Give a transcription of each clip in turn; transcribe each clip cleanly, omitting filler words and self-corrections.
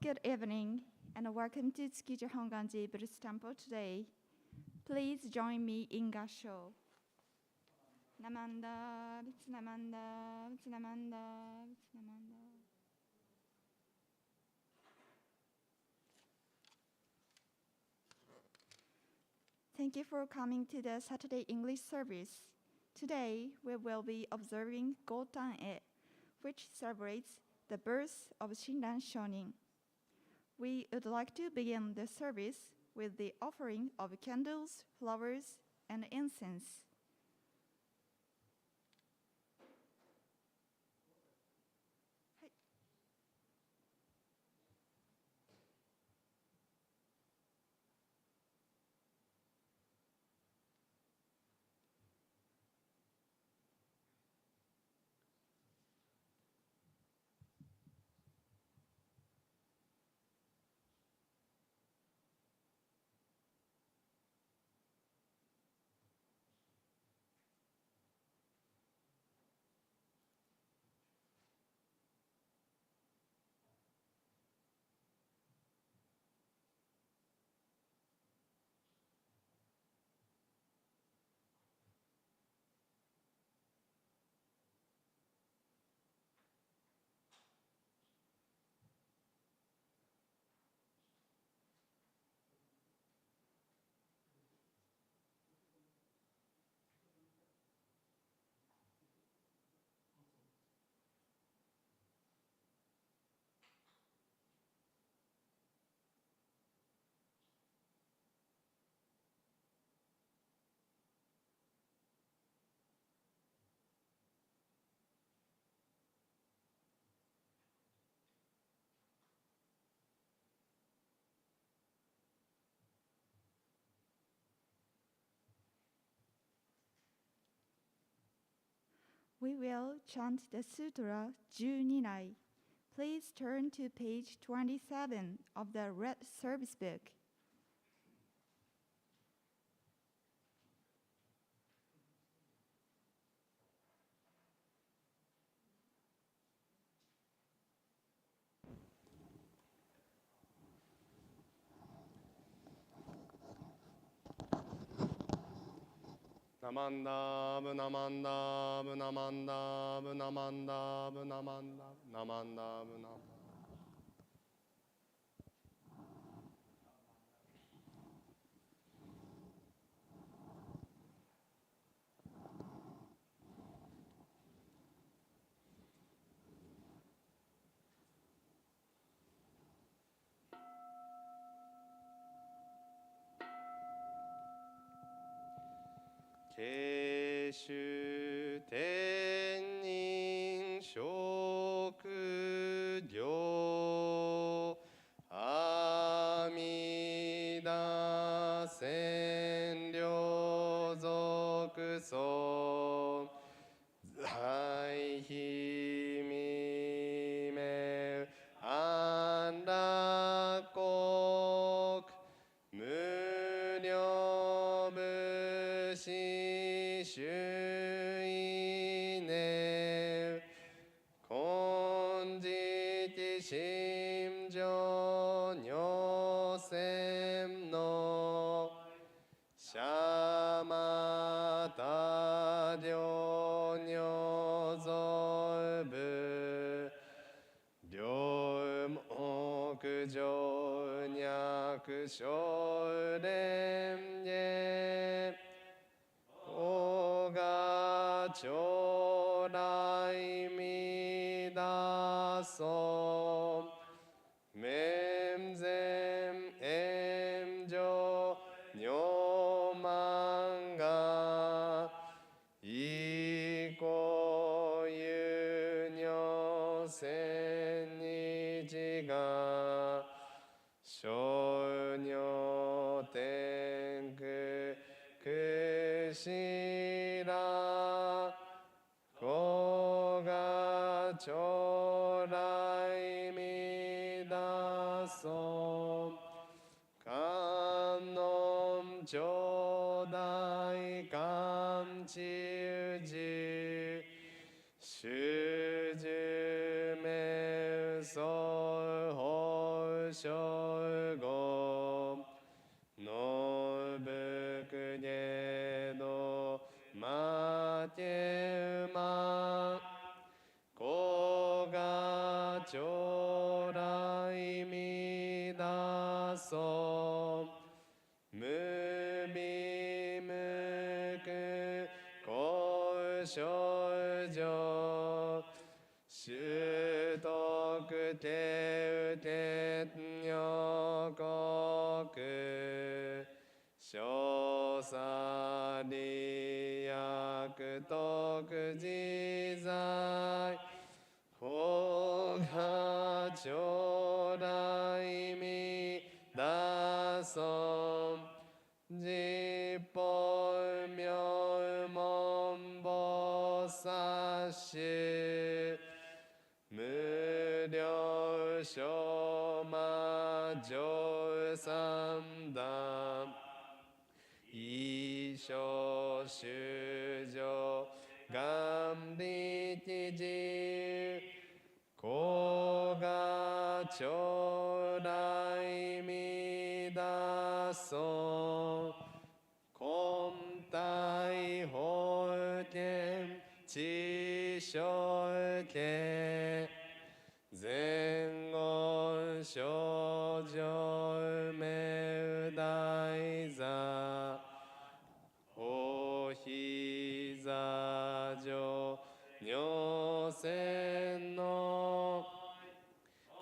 Good evening and welcome to Tsukiji Hongwanji Buddhist Temple today. Please join me in Gassho. Namanda, Namanda, Namanda, Namanda. Thank you for coming to the Saturday English service. Today, we will be observing Gotan-e, which celebrates the birth of Shinran Shonin. We would like to begin the service with the offering of candles, flowers, and incense. We will chant the sutra 12 Please turn to page 27 of the red service book. Namanda, Namanda, Namanda, Namanda, Namanda, Namanda, Namanda.慶州天人食料阿弥陀千両俗尊在非未明安楽国無量武士衆ね金色心情如線のシャマタ両如造部両目上脈小蓮華大が将来みだそう面前炎上如満がいこゆ如千日が小如天空くしらこが将来みだそう観音頂戴観中寺主寿名相法正語のぶくげどまけ馬こが将来みだそう無びむく交渉上習得手受け女国小佐利役徳自在法が将来みだそう実法妙門菩薩子無量小魔上三段一生修上願力自子が将来みだそう根体法権知性権前後症状名大座お膝上尿腺の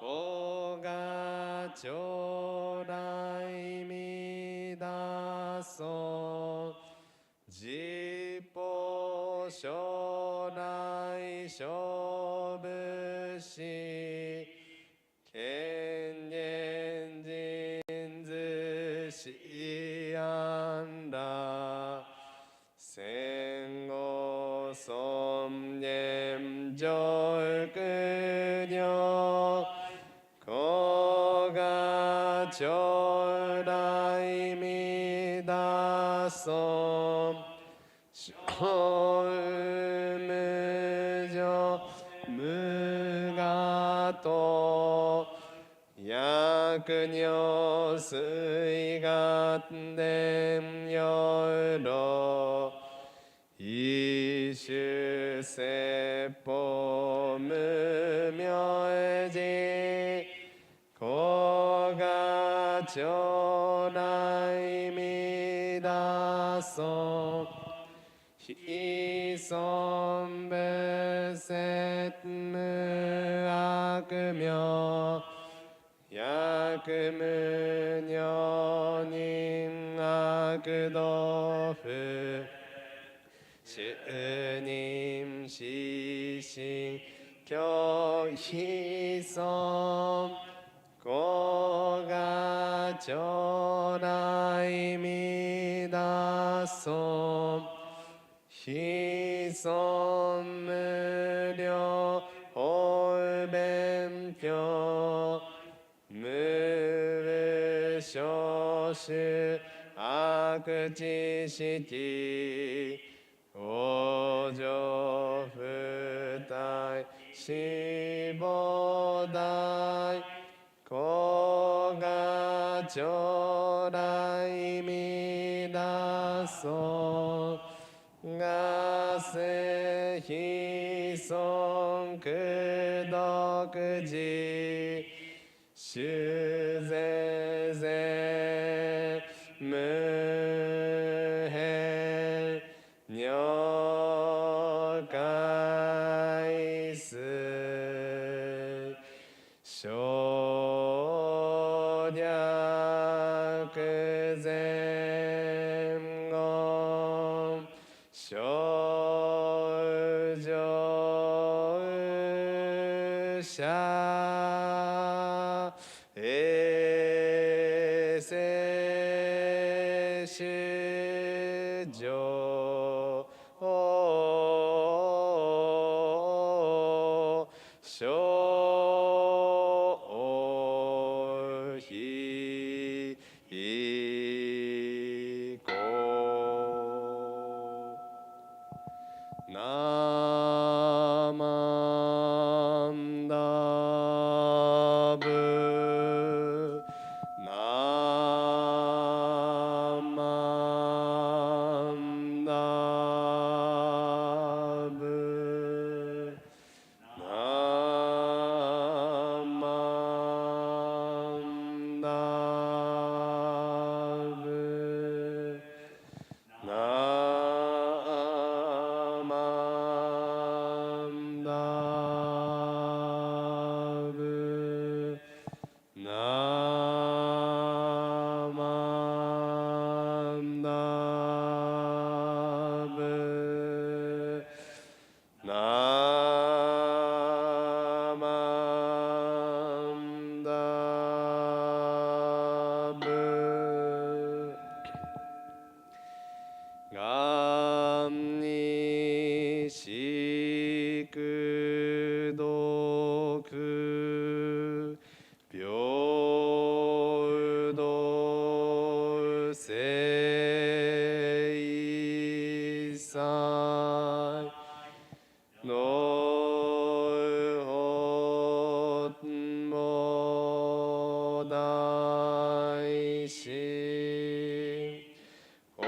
子が将来みだそう実法将来勝負し権限人図思案ら戦後尊厳上苦行子が将来みだそう小無常無我と薬尿水合伝よろ一種説法無明寺子が将来みだそう非尊仏説無悪名薬無女人悪道不主任死心教非尊子が将来みだそう非尊無量法勉強無少種悪知識往生不退死亡大子が将来みだそうがせ非尊苦毒自修ぜぜ無変如海水省略前後少女者衛生主上小非公ナマンダブ大師往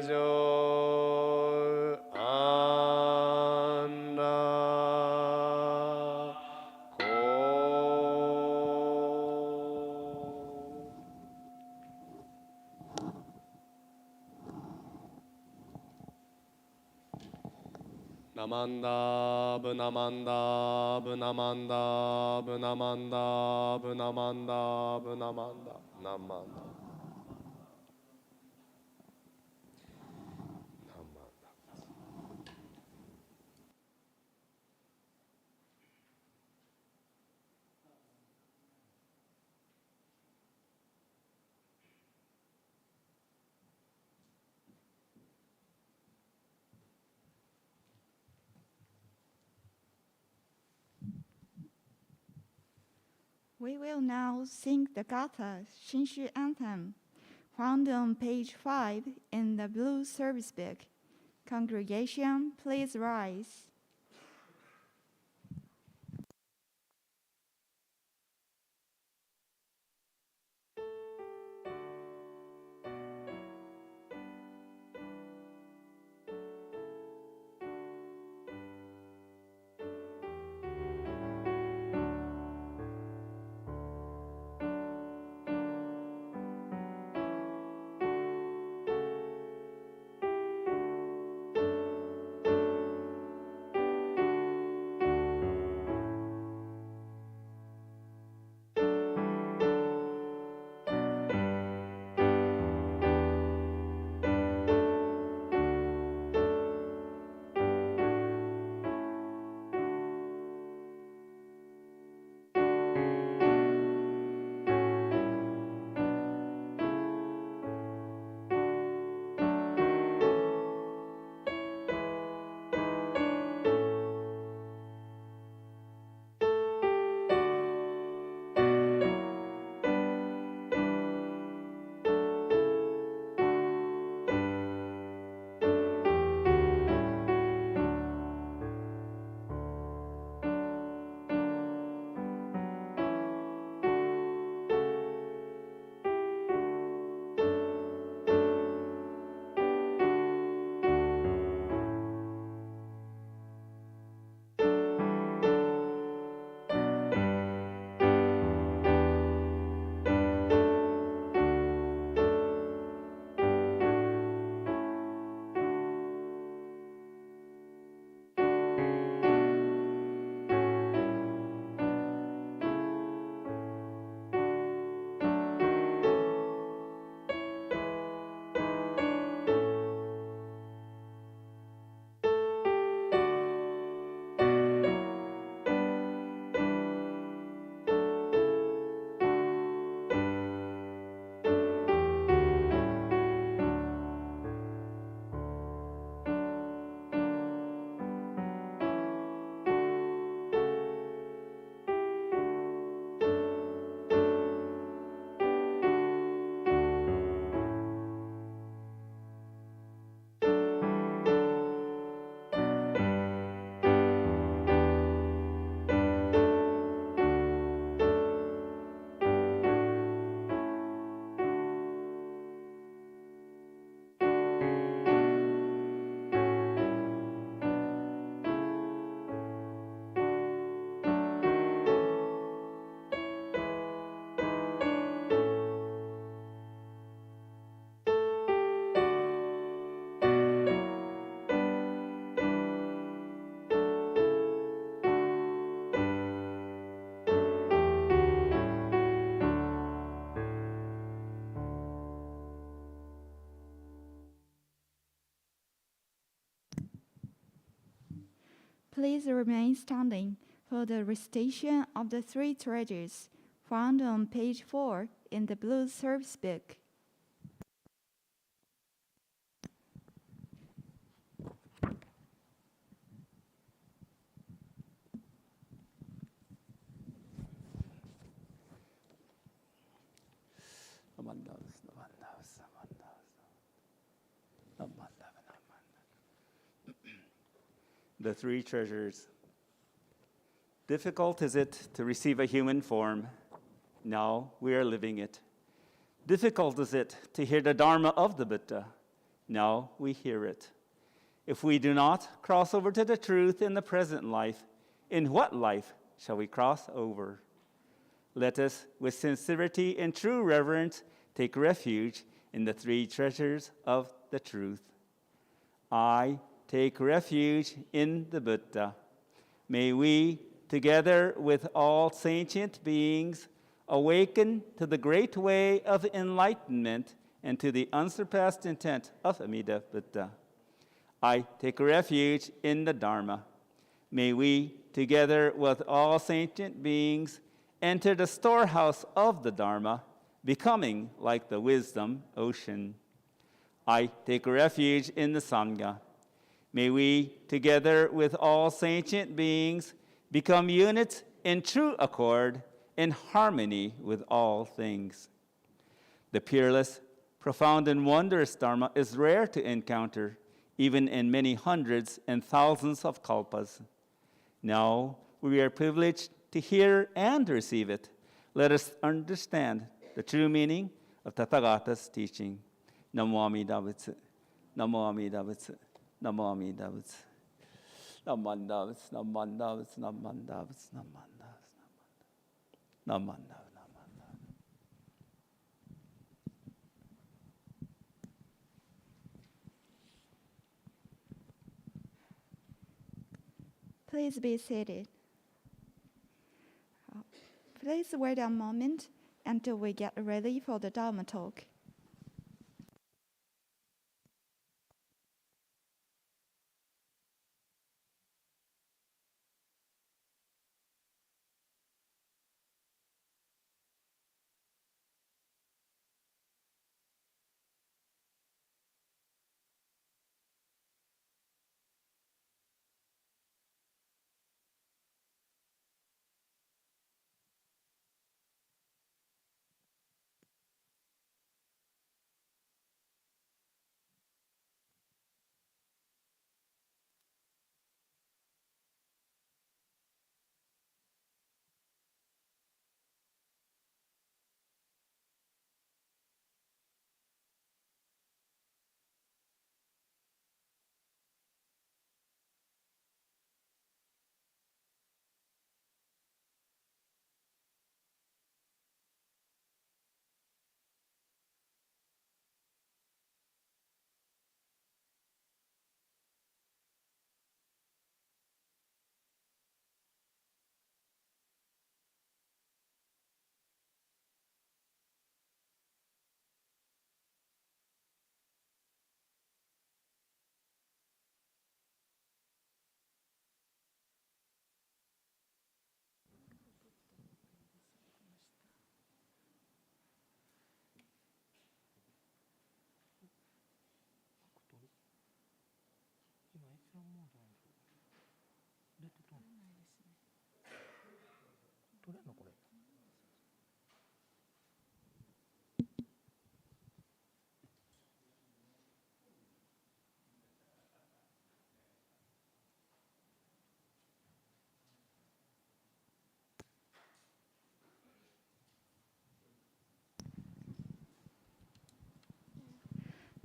生安楽公ナマンダブナマンダブナマンダブナマンダブナマンダブナマンダナマンダ。We will now sing the Gatha Shinshu anthem, found on page 5 in the blue service book. Congregation, please rise. Please remain standing for the recitation of the three treasures found on page 4 in the blue service book. The three treasures Difficult is it to receive a human form? Now we are living it. Difficult is it to hear the Dharma of the Buddha? Now we hear it. If we do not cross over to the truth in the present life, in what life shall we cross over? Let us, with sincerity and true reverence, take refuge in the three treasures of the truth. I take refuge in the Buddha. May we, together with all sentient beings, awaken to the great way of enlightenment and to the unsurpassed intent of Amida Buddha. I take refuge in the Dharma. May we, together with all sentient beings, enter the storehouse of the Dharma, becoming like the wisdom ocean. I take refuge in the Sangha. May we, together with all sentient beings, become units in true accord, in harmony with all things. The peerless, profound, and wondrous Dharma is rare to encounter, even in many hundreds and thousands of kalpas. Now we are privileged to hear and receive it. Let us understand the true meaning of Tathagata's teaching. Namo Amida Butsu. Namo Amida Butsu. Namo Amida Butsu. Namo Amida Butsu. Namo Amida Butsu. Namo Amida Butsu. Namo Amida Butsu. Namo Amida Butsu. Please be seated. Please wait a moment until we get ready for the Dharma talk.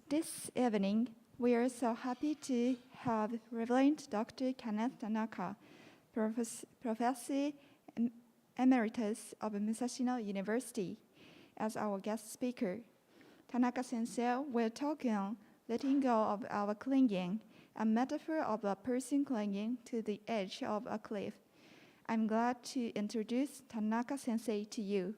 This evening, we are so happy to have Reverend Dr. Kenneth TANAKA, Professor Emeritus of Musashino University, as our guest speaker. Tanaka Sensei will talk on letting go of our clinging, a metaphor of a person clinging to the edge of a cliff. I'm glad to introduce Tanaka Sensei to you.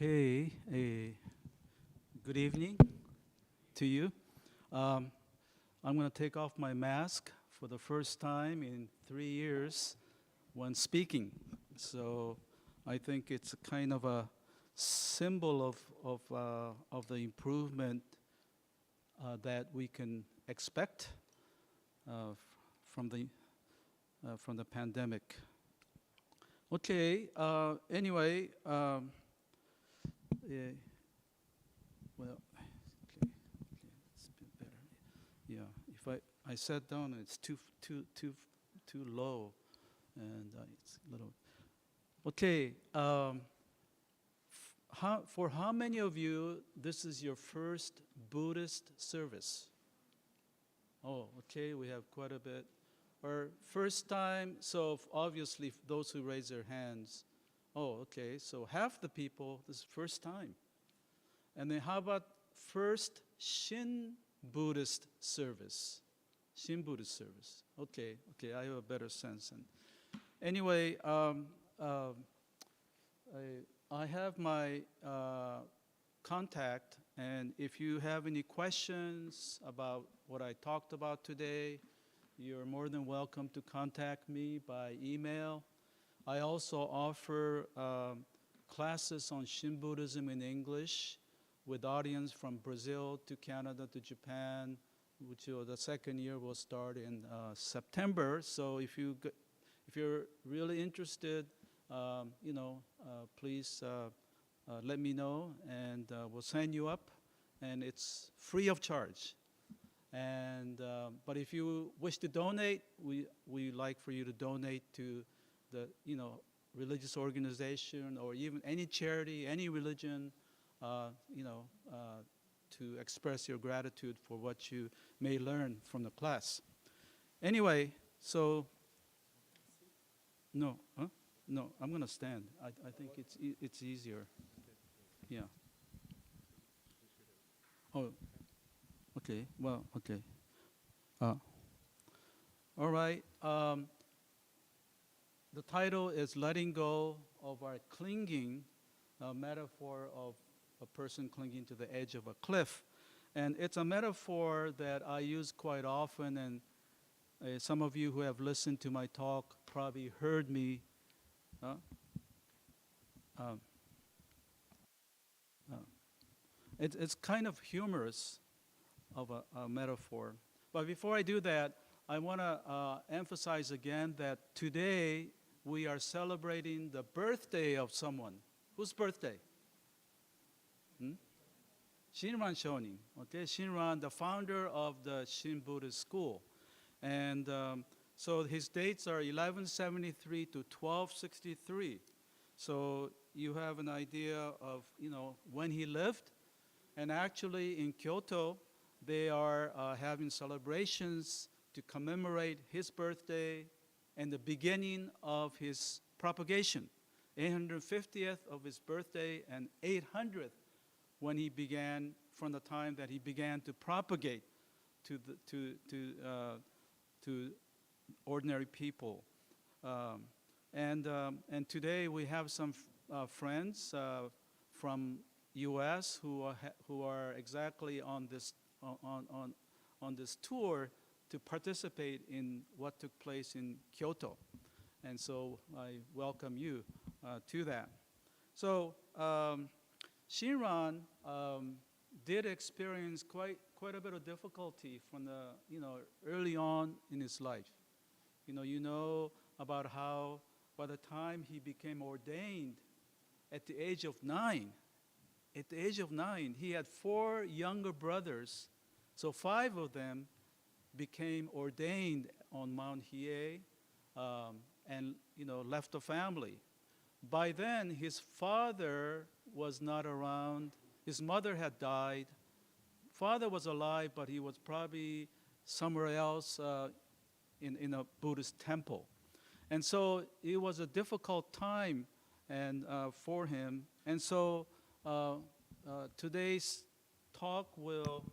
Okay, good evening to you. I'm going to take off my mask for the first time in 3 years when speaking. So I think it's kind of a symbol of the improvement that we can expect from the pandemic. Okay. Anyway, yeah, well, okay, it's a bit better. Yeah, if I sat down, it's too low, and it's a little. Okay. For how many of you this is your first Buddhist service? Oh, okay, we have quite a bit. Or first time, so obviously those who raise their hands, oh, okay, so half the people, this is first time. And then how about first Shin Buddhist service? Shin Buddhist service. Okay, I have a better sense. And anyway, I have my contact, and if you have any questions about what I talked about today, you're more than welcome to contact me by email. I also offer classes on Shin Buddhism in English with audience from Brazil to Canada to Japan, which the second year will start in September. So if you're really interested, please let me know, and we'll sign you up, and it's free of charge. And but if you wish to donate, we like for you to donate to the religious organization or even any charity, any religion, to express your gratitude for what you may learn from the class. Anyway, so no, I'm gonna stand. I think it's easier. Yeah. Oh. Okay, well, okay. All right. The title is Letting Go of Our Clinging, a metaphor of a person clinging to the edge of a cliff. And it's a metaphor that I use quite often, and some of you who have listened to my talk probably heard me. It's kind of humorous of a metaphor. But before I do that, I want to emphasize again that today we are celebrating the birthday of someone. Whose birthday? Shinran Shonin. Okay, Shinran, the founder of the Shin Buddhist school. And so his dates are 1173 to 1263. So you have an idea of when he lived. And actually in Kyoto, they are having celebrations to commemorate his birthday and the beginning of his propagation. 850th of his birthday and 800th when he began, from the time that he began to propagate to ordinary people. And today we have some friends from U.S. who are exactly on this tour to participate in what took place in Kyoto. And so I welcome you to that. So Shinran did experience quite a bit of difficulty from the early on in his life. You know about how by the time he became ordained at the age of 9, he had 4 younger brothers. So 5 of them became ordained on Mount Hiei and left the family. By then, his father was not around. His mother had died. Father was alive, but he was probably somewhere else in a Buddhist temple. And so it was a difficult time for him. And so today's talk will,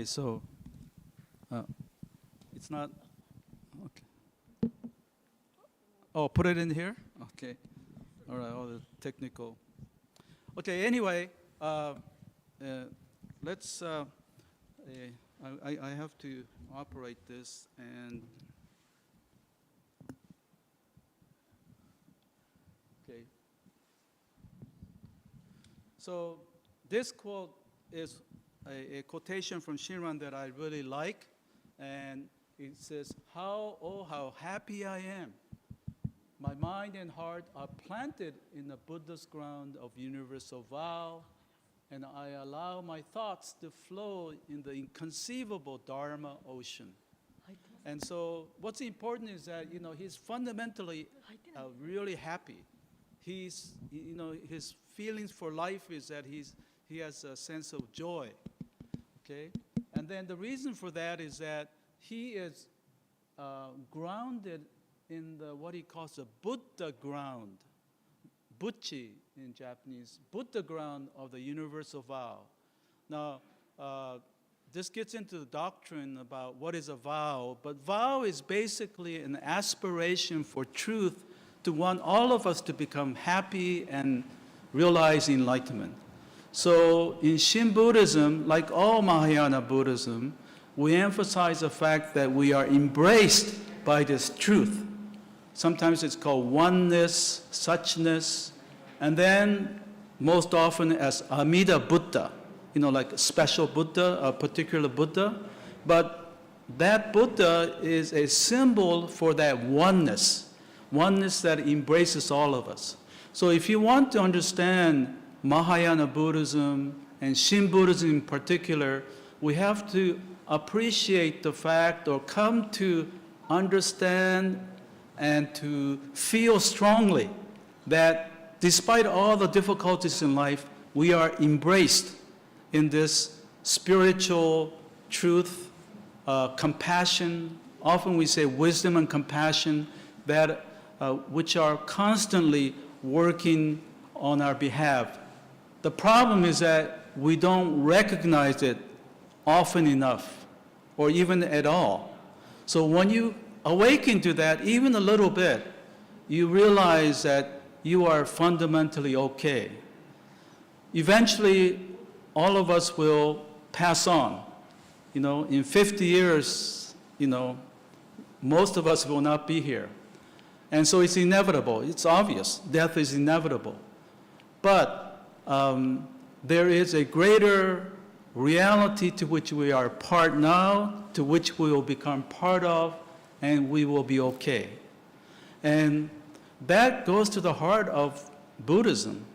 so it's not, okay. Oh, put it in here? Okay. All right, all the technical. Okay, anyway, let's, I have to operate this, and okay. So this quote is a quotation from Shinran that I really like, and it says, how happy I am. My mind and heart are planted in the Buddha's ground of universal vow, and I allow my thoughts to flow in the inconceivable Dharma ocean. And so what's important is that, he's fundamentally really happy. His feelings for life is that he has a sense of joy, okay? And then the reason for that is that he is grounded in what he calls the Buddha ground, Buchi in Japanese, Buddha ground of the universal vow. Now, this gets into the doctrine about what is a vow, but vow is basically an aspiration for truth to want all of us to become happy and realize enlightenment. So in Shin Buddhism, like all Mahayana Buddhism, we emphasize the fact that we are embraced by this truth. Sometimes it's called oneness, suchness, and then most often as Amida Buddha, like a special Buddha, a particular Buddha. But that Buddha is a symbol for that oneness that embraces all of us. So if you want to understand Mahayana Buddhism and Shin Buddhism in particular, we have to appreciate the fact or come to understand and to feel strongly that despite all the difficulties in life, we are embraced in this spiritual truth, compassion. Often we say wisdom and compassion that which are constantly working on our behalf. The problem is that we don't recognize it often enough, or even at all. So when you awaken to that even a little bit, you realize that you are fundamentally okay. Eventually, all of us will pass on. In 50 years, most of us will not be here. And so it's inevitable. It's obvious. Death is inevitable. But there is a greater reality to which we are part now, to which we will become part of, and we will be okay. And that goes to the heart of Buddhism.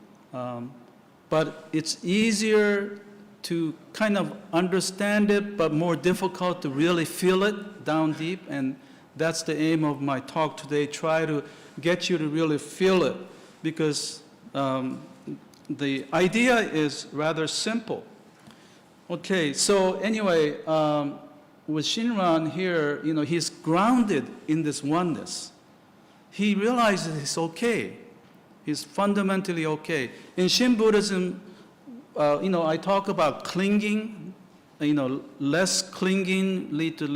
But it's easier to kind of understand it, but more difficult to really feel it down deep. And that's the aim of my talk today, try to get you to really feel it, because the idea is rather simple. Okay, so anyway, with Shinran here, he's grounded in this oneness. He realizes he's okay. He's fundamentally okay. In Shin Buddhism, I talk about clinging. Less clinging lead to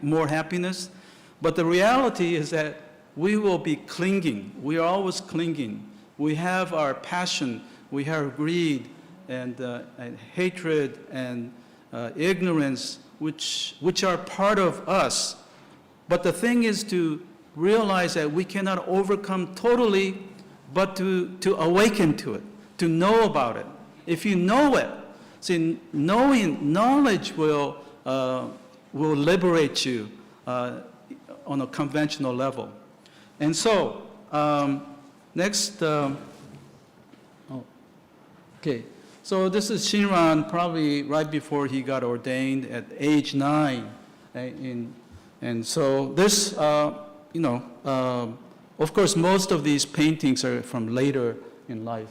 more happiness. But the reality is that we will be clinging. We are always clinging. We have our passion. We have greed and hatred and ignorance, which are part of us. But the thing is to realize that we cannot overcome totally, but to awaken to it, to know about it. If you know it, see, knowledge will liberate you on a conventional level. And so, next, okay. So this is Shinran, probably right before he got ordained at age 9. And so this, of course, most of these paintings are from later in life,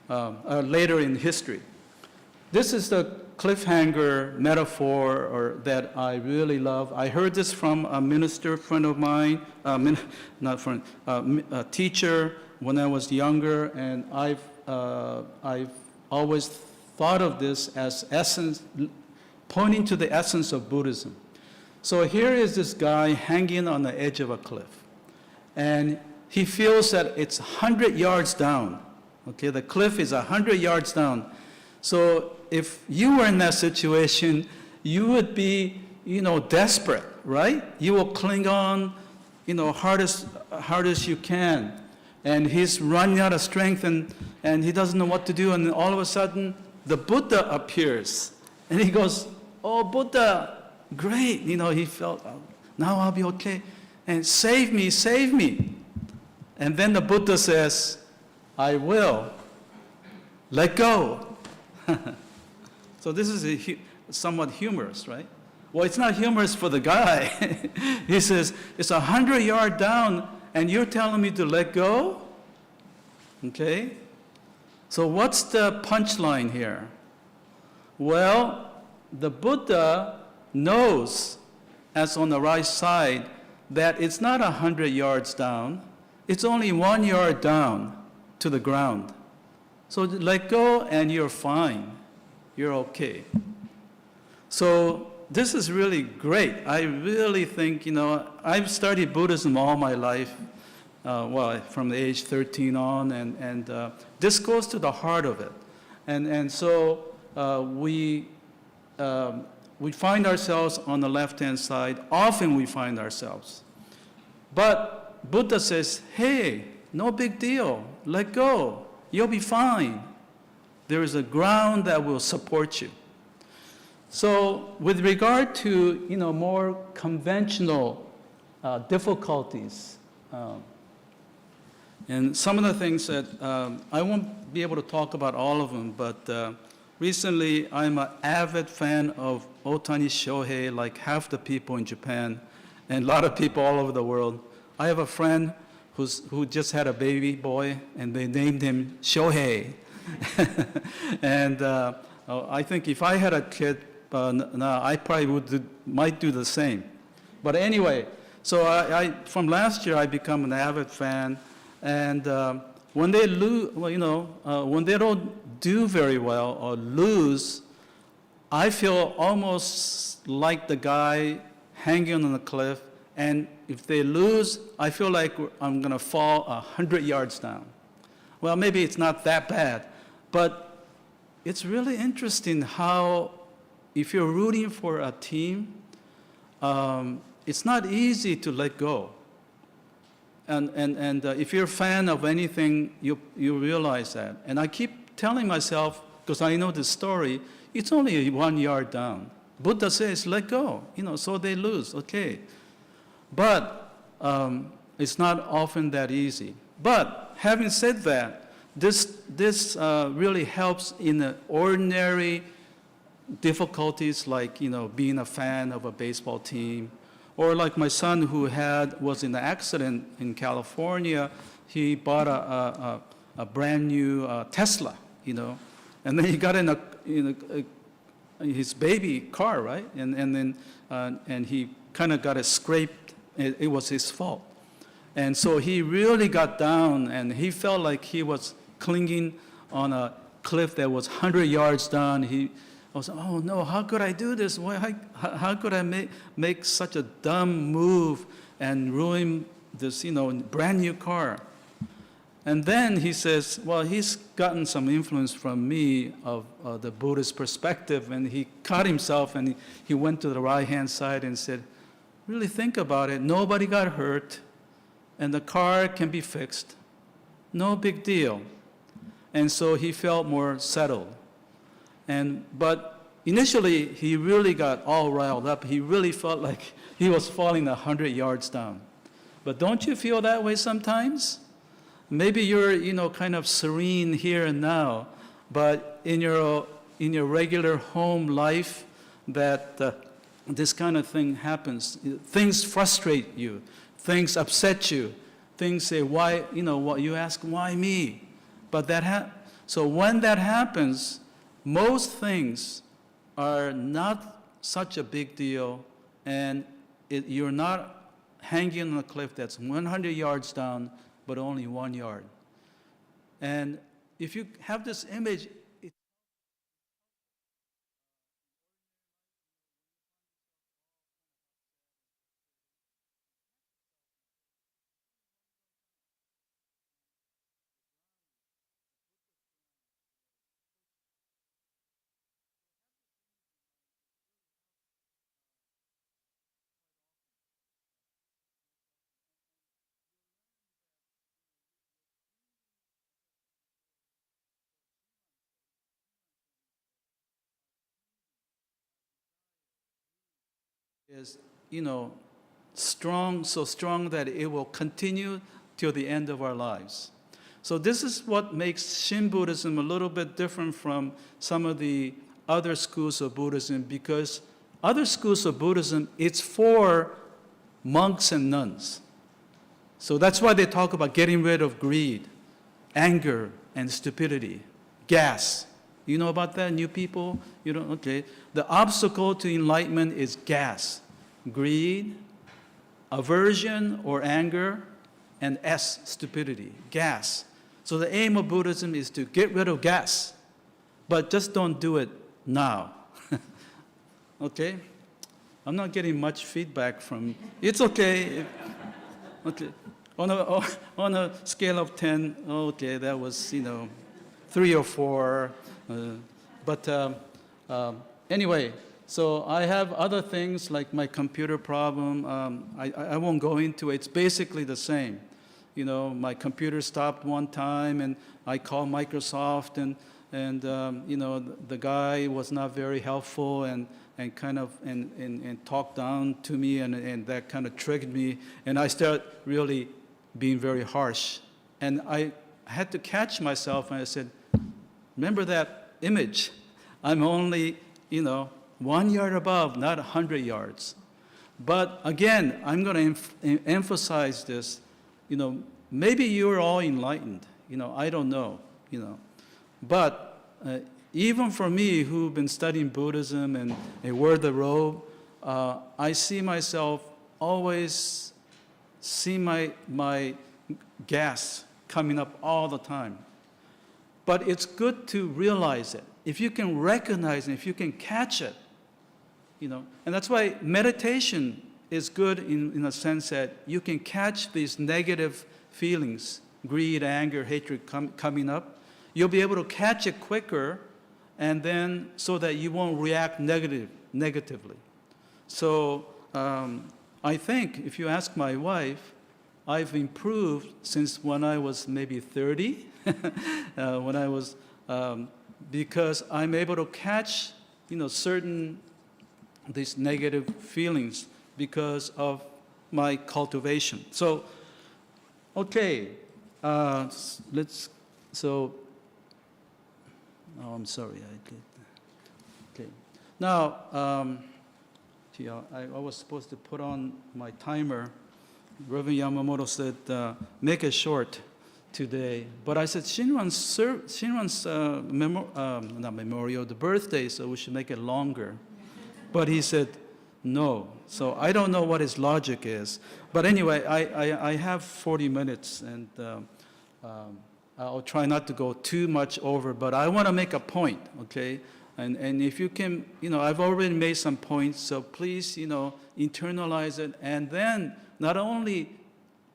later in history. This is the cliffhanger metaphor that I really love. I heard this from a minister friend of mine, a teacher when I was younger, and I've always thought of this as essence, pointing to the essence of Buddhism. So here is this guy hanging on the edge of a cliff, and he feels that it's 100 yards down. Okay, the cliff is 100 yards down. So if you were in that situation, you would be, desperate, right? You will cling on, hard as you can. And he's running out of strength, and and he doesn't know what to do, and all of a sudden, the Buddha appears. And he goes, "Oh, Buddha, great." He felt, "Oh, now I'll be okay. And save me, save me." And then the Buddha says, "I will. Let go." So this is somewhat humorous, right? Well, it's not humorous for the guy. He says, "It's 100 yards down, and you're telling me to let go?" Okay? So what's the punchline here? Well, the Buddha knows, as on the right side, that it's not 100 yards down. It's only 1 yard down to the ground. So let go and you're fine. You're okay. So this is really great. I really think, I've studied Buddhism all my life, from the age 13 on, and this goes to the heart of it. And so we find ourselves on the left-hand side. Often we find ourselves. But Buddha says, "Hey, no big deal. Let go. You'll be fine. There is a ground that will support you." So with regard to, more conventional difficulties, and some of the things that I won't be able to talk about all of them, but recently I'm an avid fan of Otani Shohei, like half the people in Japan, and a lot of people all over the world. I have a friend who just had a baby boy, and they named him Shohei. And I think if I had a kid, now I probably might do the same. But anyway, so from last year I become an avid fan, and when they when they don't do very well or lose, I feel almost like the guy hanging on the cliff, and if they lose, I feel like I'm going to fall 100 yards down. Well, maybe it's not that bad, but it's really interesting how if you're rooting for a team, it's not easy to let go. And if you're a fan of anything, you realize that. And I keep telling myself, because I know the story, it's only 1 yard down. Buddha says, let go, so they lose, okay. But it's not often that easy. But having said that, this really helps in the ordinary difficulties like, being a fan of a baseball team, or like my son who was in an accident in California. He bought a brand new Tesla, and then he got in his baby car, right? And he kind of got it scraped. It was his fault. And so he really got down, and he felt like he was clinging on a cliff that was 100 yards down. He was, oh no, how could I do this? How could I make such a dumb move and ruin this, brand new car? And then he says, well, he's gotten some influence from me of the Buddhist perspective, and he caught himself and he went to the right-hand side and said, really think about it. Nobody got hurt, and the car can be fixed. No big deal. And so he felt more settled. But initially, he really got all riled up. He really felt like he was falling 100 yards down. But don't you feel that way sometimes? Maybe you're, kind of serene here and now, but in your regular home life, that this kind of thing happens. Things frustrate you. Things upset you. Things say, why, what you ask, why me? But so when that happens, most things are not such a big deal, and you're not hanging on a cliff that's 100 yards down, but only 1 yard. And if you have this image, is, strong, so strong that it will continue till the end of our lives. So this is what makes Shin Buddhism a little bit different from some of the other schools of Buddhism, because other schools of Buddhism, it's for monks and nuns. So that's why they talk about getting rid of greed, anger, and stupidity, gas. You know about that, new people? You don't? Okay. The obstacle to enlightenment is gas, greed, aversion or anger, and S, stupidity, gas. So the aim of Buddhism is to get rid of gas, but just don't do it now. Okay? I'm not getting much feedback from, it's okay. Okay. On a scale of 10, okay, that was, 3 or 4. Anyway, so I have other things like my computer problem. I won't go into it. It's basically the same. My computer stopped one time, and I called Microsoft, and the guy was not very helpful and talked down to me, and that kind of triggered me, and I started really being very harsh. And I had to catch myself, and I said, remember that image? I'm only, 1 yard above, not 100 yards. But again, I'm going to emphasize this. Maybe you're all enlightened. I don't know. But even for me, who've been studying Buddhism and wear the robe, I see myself always see my gas coming up all the time. But it's good to realize it. If you can recognize it, if you can catch it, and that's why meditation is good in a sense that you can catch these negative feelings, greed, anger, hatred coming up. You'll be able to catch it quicker, and then so that you won't react negatively. So I think if you ask my wife, I've improved since when I was maybe 30, when I was, because I'm able to catch, certain these negative feelings because of my cultivation. So, okay, I'm sorry, I did. Okay, now, I was supposed to put on my timer. Reverend Yamamoto said, make it short today. But I said, Shinran's not memorial, the birthday, so we should make it longer. But he said, no. So I don't know what his logic is. But anyway, I have 40 minutes, and I'll try not to go too much over, but I want to make a point, okay? And if you can, I've already made some points, so please, internalize it, and then not only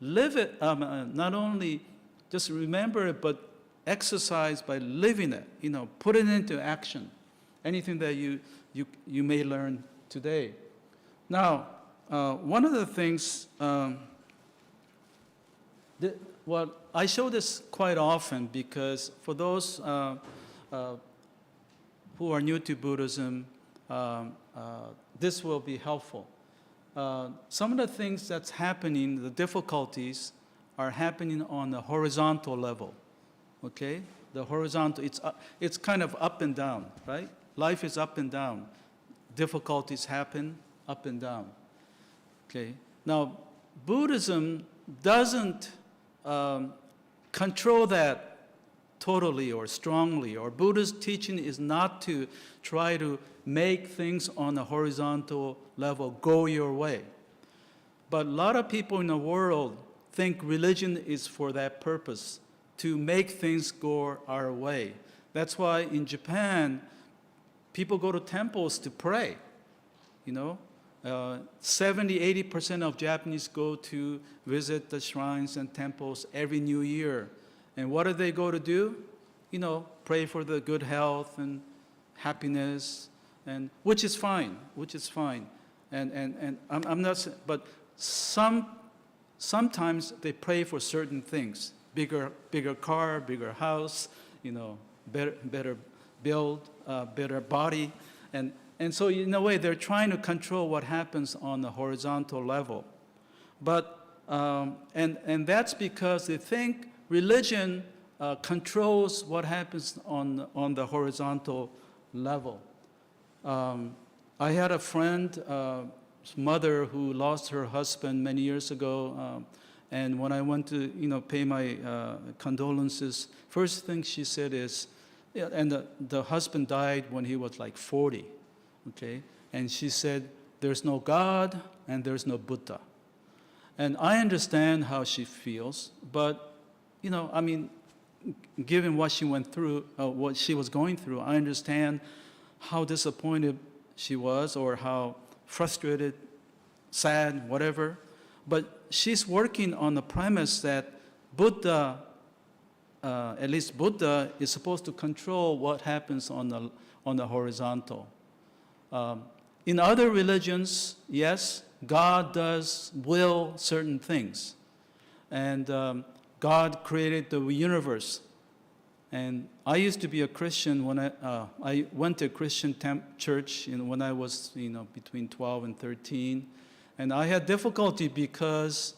live it, not only just remember it, but exercise by living it, put it into action, anything that you may learn today. Now, one of the things, I show this quite often because for those who are new to Buddhism, this will be helpful. Some of the things that's happening, the difficulties, are happening on the horizontal level, okay? The horizontal, it's kind of up and down, right? Life is up and down. Difficulties happen up and down, okay? Now, Buddhism doesn't control that totally or strongly, or Buddhist teaching is not to try to make things on a horizontal level go your way. But a lot of people in the world think religion is for that purpose, to make things go our way. That's why in Japan, people go to temples to pray. 70-80% of Japanese go to visit the shrines and temples every New Year. And what do they go to do? Pray for the good health and happiness, and which is fine. And I'm not, but sometimes they pray for certain things, bigger car, bigger house, better build, better body, and And so in a way, they're trying to control what happens on the horizontal level. But, and that's because they think religion controls what happens on the horizontal level. I had a friend, mother who lost her husband many years ago, and when I went to pay my condolences, first thing she said is, yeah, and the husband died when he was like 40, okay? And she said, there's no God and there's no Buddha. And I understand how she feels, but I mean, given what she went through, what she was going through, I understand how disappointed she was or how frustrated, sad, whatever. But she's working on the premise that Buddha, at least Buddha, is supposed to control what happens on the horizontal. In other religions, yes, God does will certain things. And God created the universe. And I used to be a Christian when I went to a Christian church when I was between 12 and 13. And I had difficulty because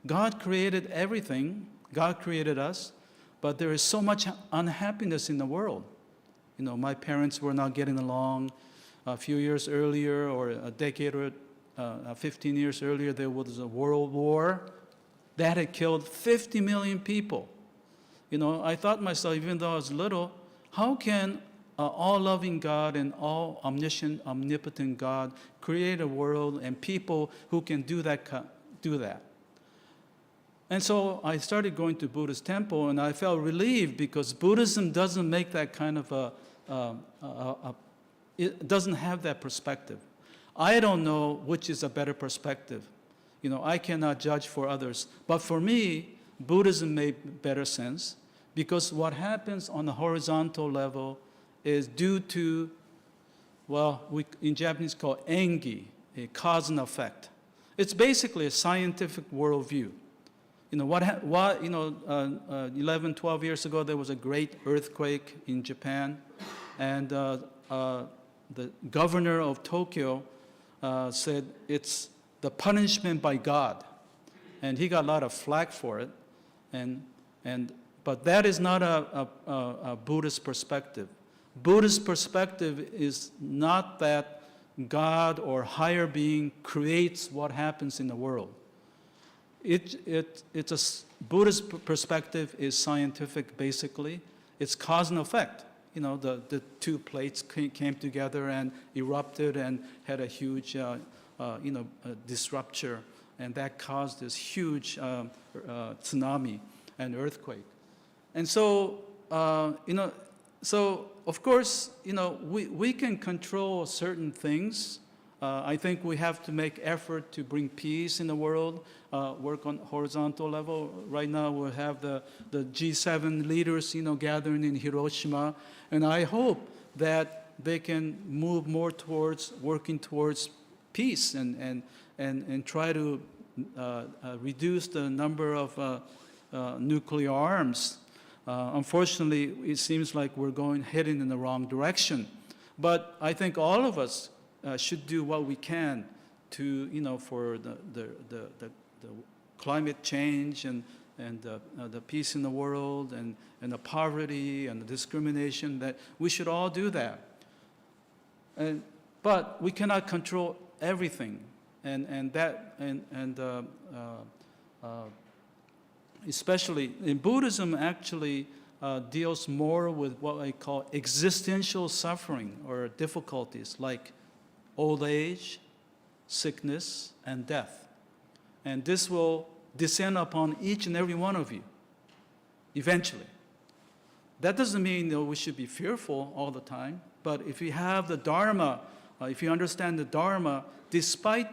God created everything. God created us. But there is so much unhappiness in the world. My parents were not getting along. A few years earlier, or a decade or 15 years earlier, there was a world war that had killed 50 million people. I thought myself, even though I was little, how can all-loving God and all-omniscient, omnipotent God create a world and people who can do that? And so I started going to Buddhist temple, and I felt relieved because Buddhism doesn't make that kind of it doesn't have that perspective. I don't know which is a better perspective. I cannot judge for others. But for me, Buddhism made better sense because what happens on the horizontal level is due to, well, we in Japanese call engi, a cause and effect. It's basically a scientific worldview. 11, 12 years ago, there was a great earthquake in Japan, and the governor of Tokyo said it's the punishment by God, and he got a lot of flack for it, but that is not a Buddhist perspective. Buddhist perspective is not that God or higher being creates what happens in the world. It's a Buddhist perspective is scientific, basically. It's cause and effect. The two plates came together and erupted and had a huge, disruption, and that caused this huge tsunami and earthquake. And so, so of course, we can control certain things. I think we have to make effort to bring peace in the world, work on horizontal level. Right now we have the G7 leaders, gathering in Hiroshima, and I hope that they can move more towards working towards peace and try to reduce the number of nuclear arms. Unfortunately, it seems like we're heading in the wrong direction. But I think all of us should do what we can to, for the climate change and the peace in the world and the poverty and the discrimination, that we should all do that. But we cannot control everything, especially in Buddhism actually deals more with what I call existential suffering or difficulties like old age, sickness, and death. And this will descend upon each and every one of you eventually. That doesn't mean we should be fearful all the time, but if you have the Dharma, if you understand the Dharma, despite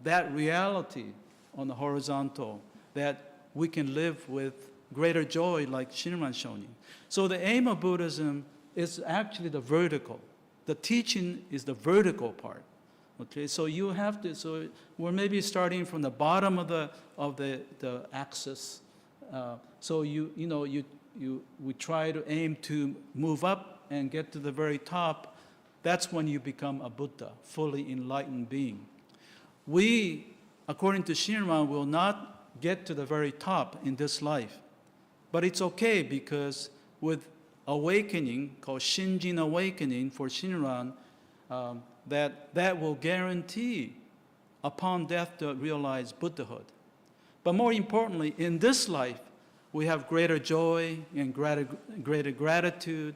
that reality on the horizontal, that we can live with greater joy like Shinran Shonin. So the aim of Buddhism is actually the vertical. The teaching is the vertical part. Okay, so you have to. So we're maybe starting from the bottom of the axis. So we try to aim to move up and get to the very top. that's when you become a Buddha, fully enlightened being. We, according to Shinran, will not get to the very top in this life. But it's okay because with awakening, called Shinjin awakening for Shinran, that will guarantee upon death to realize Buddhahood. But more importantly, in this life, we have greater joy and greater gratitude,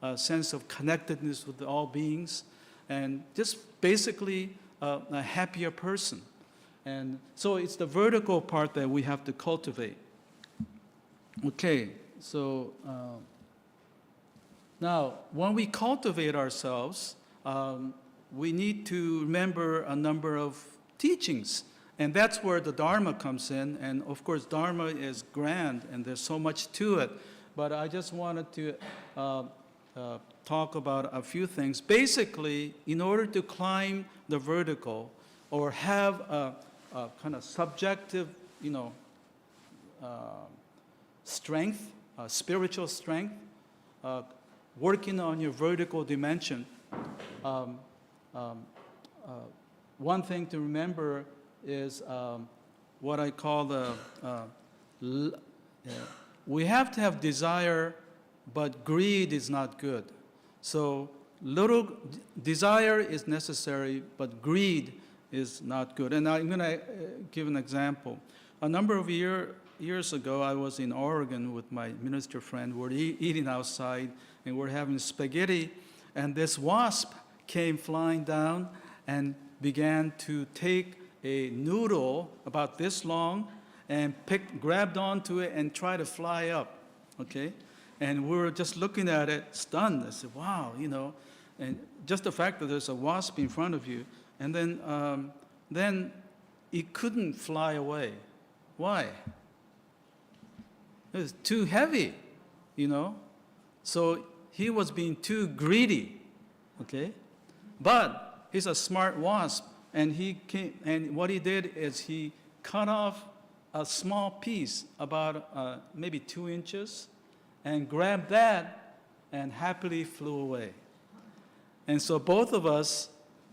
a sense of connectedness with all beings, and just basically a happier person. And so it's the vertical part that we have to cultivate. Okay, so now when we cultivate ourselves, we need to remember a number of teachings. And that's where the Dharma comes in. And of course, Dharma is grand and there's so much to it. But I just wanted to talk about a few things. Basically, in order to climb the vertical or have a kind of subjective, strength, spiritual strength, working on your vertical dimension, one thing to remember is what I call we have to have desire, but greed is not good. So little desire is necessary, but greed is not good. And I'm going to give an example. A number of years ago, I was in Oregon with my minister friend. We're eating outside, and we're having spaghetti, and this wasp came flying down and began to take a noodle about this long and grabbed onto it and tried to fly up, okay? And we were just looking at it, stunned. I said, wow, and just the fact that there's a wasp in front of you, and then it couldn't fly away. Why? It was too heavy, So he was being too greedy, okay? But he's a smart wasp, and what he did is he cut off a small piece, about maybe 2 inches, and grabbed that and happily flew away. And so both of us,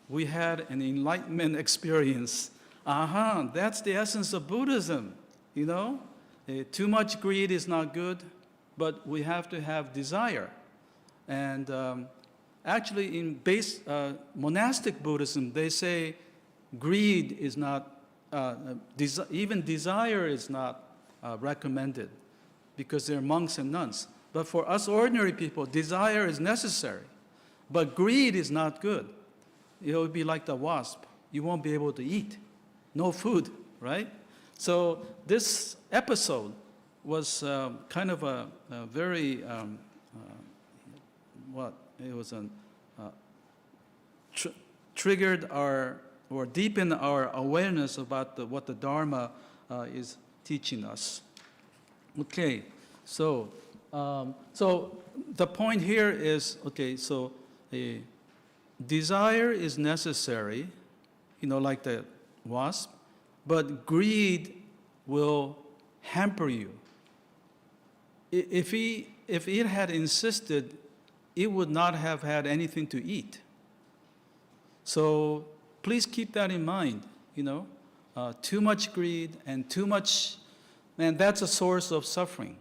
we had an enlightenment experience. That's the essence of Buddhism, Too much greed is not good, but we have to have desire. And actually, in monastic Buddhism, they say greed is not, even desire is not recommended because they're monks and nuns. But for us ordinary people, desire is necessary. But greed is not good. It would be like the wasp. You won't be able to eat. No food, right? So this episode was kind of a very, it was triggered or deepened our awareness about what the Dharma is teaching us. Okay, so the point here is, so desire is necessary, like the wasp, but greed will hamper you. If it had insisted, it would not have had anything to eat. So please keep that in mind, too much greed and that's a source of suffering.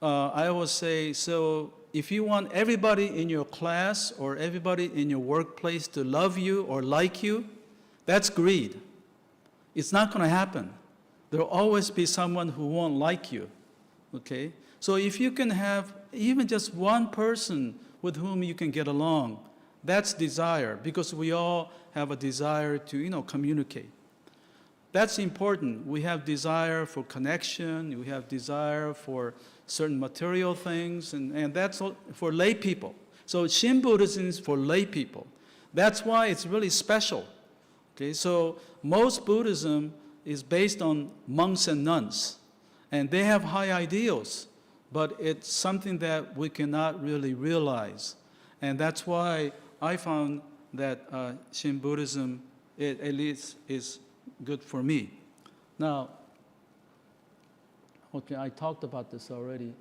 I always say, so if you want everybody in your class or everybody in your workplace to love you or like you, that's greed. It's not going to happen. There will always be someone who won't like you, okay? So if you can have even just one person with whom you can get along, that's desire, because we all have a desire to, communicate. That's important. We have desire for connection, we have desire for certain material things, and that's all for lay people. So Shin Buddhism is for lay people. That's why it's really special. Okay, so most Buddhism is based on monks and nuns, and they have high ideals, but it's something that we cannot really realize. And that's why I found that Shin Buddhism, at least, is good for me. Now, okay, I talked about this already.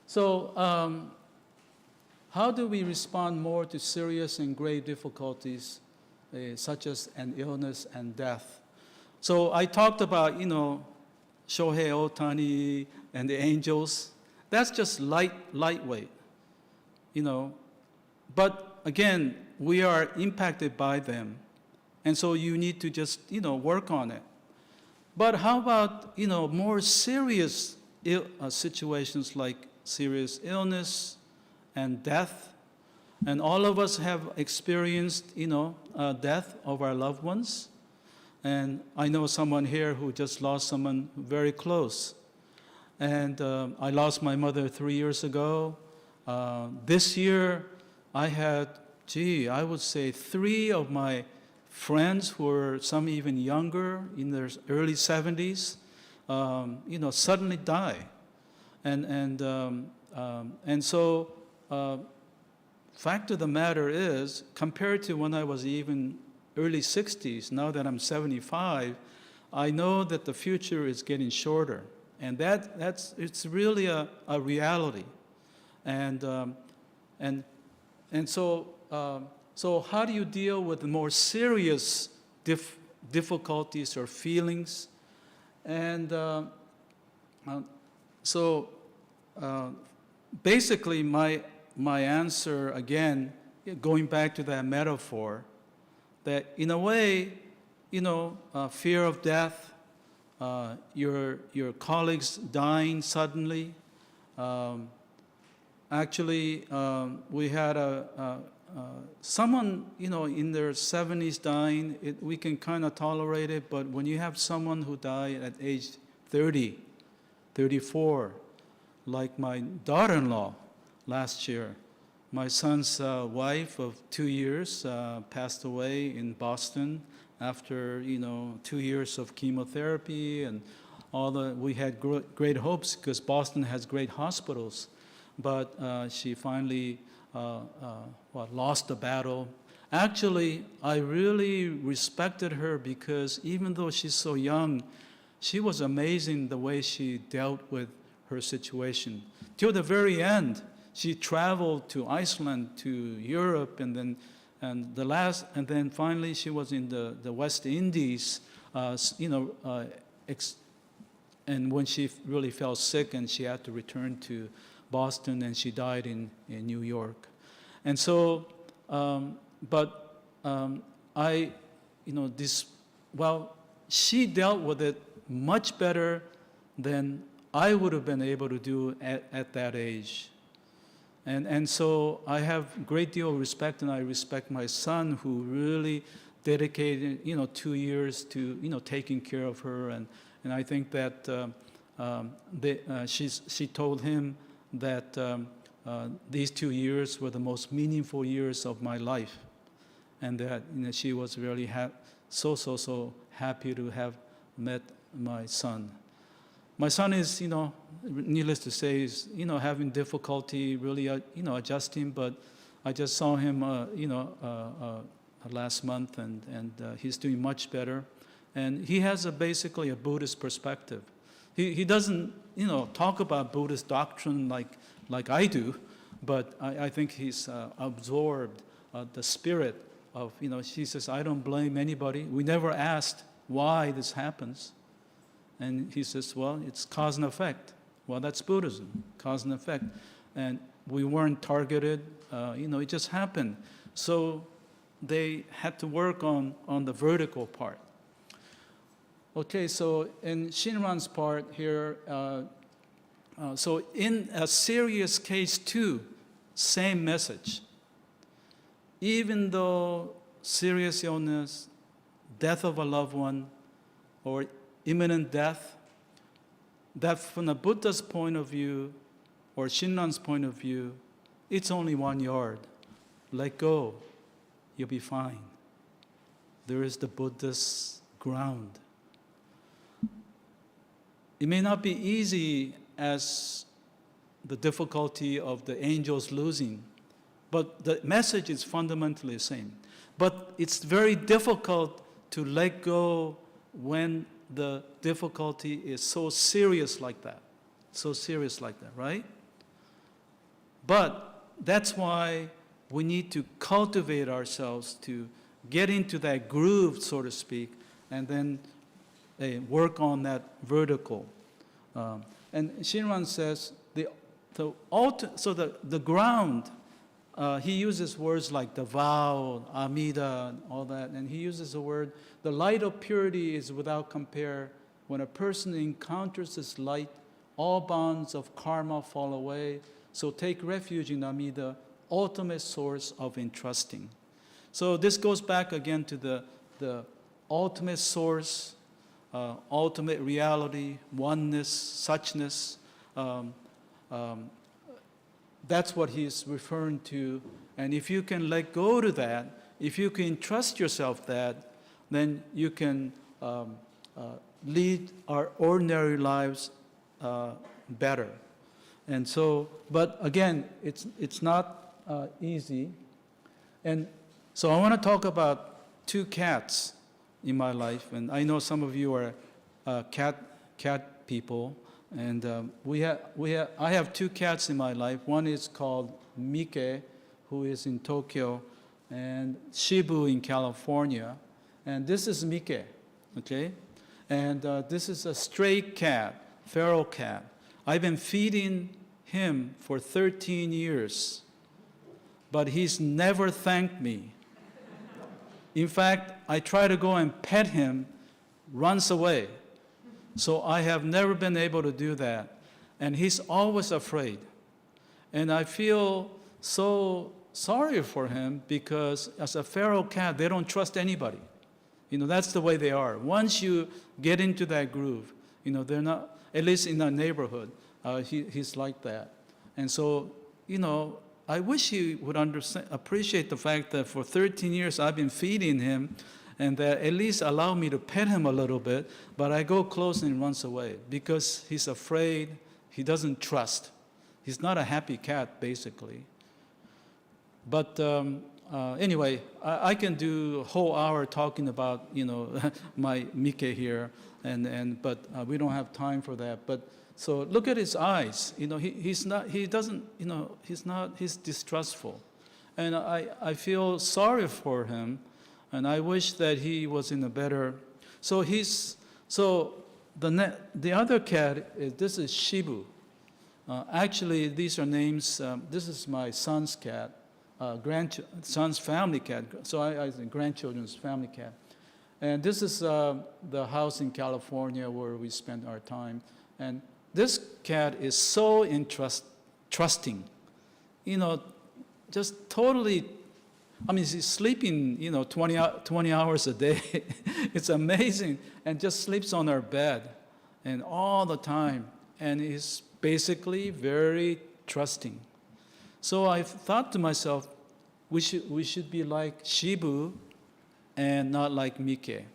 So how do we respond more to serious and grave difficulties, such as an illness and death? So I talked about, Shohei Ohtani and the angels. That's just lightweight, But again, we are impacted by them. And so you need to just, work on it. But how about, more serious situations like serious illness and death? And all of us have experienced, death of our loved ones. And I know someone here who just lost someone very close. And I lost my mother 3 years ago. This year, I had, I would say 3 of my friends who were some even younger, in their early 70s, suddenly die. And so, fact of the matter is, compared to when I was even early 60s, now that I'm 75, I know that the future is getting shorter. And it's really a reality. And so how do you deal with the more serious difficulties or feelings? And basically my answer, again, going back to that metaphor, that in a way, fear of death, your colleagues dying suddenly. Actually, we had someone, in their 70s dying. We can kind of tolerate it, but when you have someone who died at age 30, 34, like my daughter-in-law last year, my son's wife of 2 years passed away in Boston after 2 years of chemotherapy and we had great hopes because Boston has great hospitals, but she finally lost the battle. Actually, I really respected her because even though she's so young, she was amazing the way she dealt with her situation. Till the very end, she traveled to Iceland, to Europe, and then finally she was in the West Indies, and when she really fell sick and she had to return to Boston, and she died in New York. And so, she dealt with it much better than I would have been able to do at that age. And so I have a great deal of respect, and I respect my son who really dedicated, 2 years to, taking care of her. And I think that she told him that these 2 years were the most meaningful years of my life, and that she was really so happy to have met my son. My son is, needless to say, is having difficulty really, adjusting. But I just saw him, last month, and he's doing much better. And he has basically a Buddhist perspective. He doesn't, talk about Buddhist doctrine like I do, but I think he's absorbed the spirit of, she says, I don't blame anybody. We never asked why this happens. And he says, well, it's cause and effect. Well, that's Buddhism, cause and effect. And we weren't targeted, it just happened. So they had to work on the vertical part. Okay, so in Shinran's part here, so in a serious case too, same message. Even though serious illness, death of a loved one, or imminent death, that from the Buddha's point of view, or Shinran's point of view, it's only 1 yard. Let go, you'll be fine. There is the Buddha's ground. It may not be easy as the difficulty of the angels losing, but the message is fundamentally the same. But it's very difficult to let go when the difficulty is so serious like that, right? But that's why we need to cultivate ourselves to get into that groove, so to speak, and then work on that vertical. And Shinran says, the ground, he uses words like the vow, amida, and all that, and he uses the word, the light of purity is without compare. When a person encounters this light, all bonds of karma fall away. So take refuge in amida, ultimate source of entrusting. So this goes back again to the ultimate source, ultimate reality, oneness, suchness. That's what he's referring to. And if you can let go to that, if you can trust yourself that, then you can lead our ordinary lives better. And so, but again, it's not easy. And so I want to talk about two cats in my life, and I know some of you are cat people, and I have two cats in my life. One is called Mike, who is in Tokyo, and Shibu in California, and this is Mike, okay? And this is a stray cat, feral cat. I've been feeding him for 13 years, but he's never thanked me. In fact, I try to go and pet him, runs away. So I have never been able to do that. And he's always afraid. And I feel so sorry for him because as a feral cat, they don't trust anybody. You know, that's the way they are. Once you get into that groove, you know, they're not, at least in our neighborhood, he's like that. And so, you know, I wish he would appreciate the fact that for 13 years I've been feeding him and that at least allow me to pet him a little bit, but I go close and he runs away because he's afraid, he doesn't trust. He's not a happy cat, basically. But anyway, I can do a whole hour talking about, you know, my Mike here, but we don't have time for that. But so look at his eyes. You know, he's distrustful. And I feel sorry for him, and I wish that he was in a better. So the other cat, this is Shibu. Actually, these are names, this is my son's cat, son's family cat, so I think grandchildren's family cat. And this is the house in California where we spend our time. And this cat is so trusting, you know, just totally, I mean, he's sleeping, you know, 20 hours a day. It's amazing. And just sleeps on our bed and all the time. And he's basically very trusting. So I thought to myself, we should be like Shibu and not like Mike.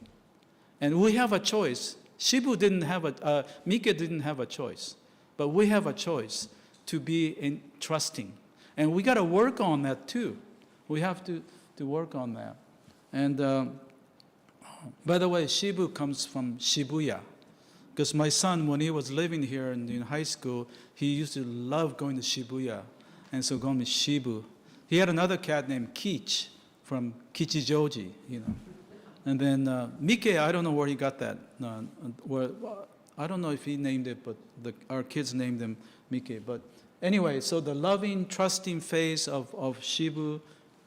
And we have a choice. Shibu didn't have Mike didn't have a choice, but we have a choice to be trusting. And we got to work on that too. We have to work on that. And by the way, Shibu comes from Shibuya, because my son, when he was living here in high school, he used to love going to Shibuya, and so going to Shibu. He had another cat named Kich from Kichijoji, you know. And then Mike, I don't know where he got that. I don't know if he named it, but our kids named him Mike. But anyway, so the loving, trusting face of Shibu,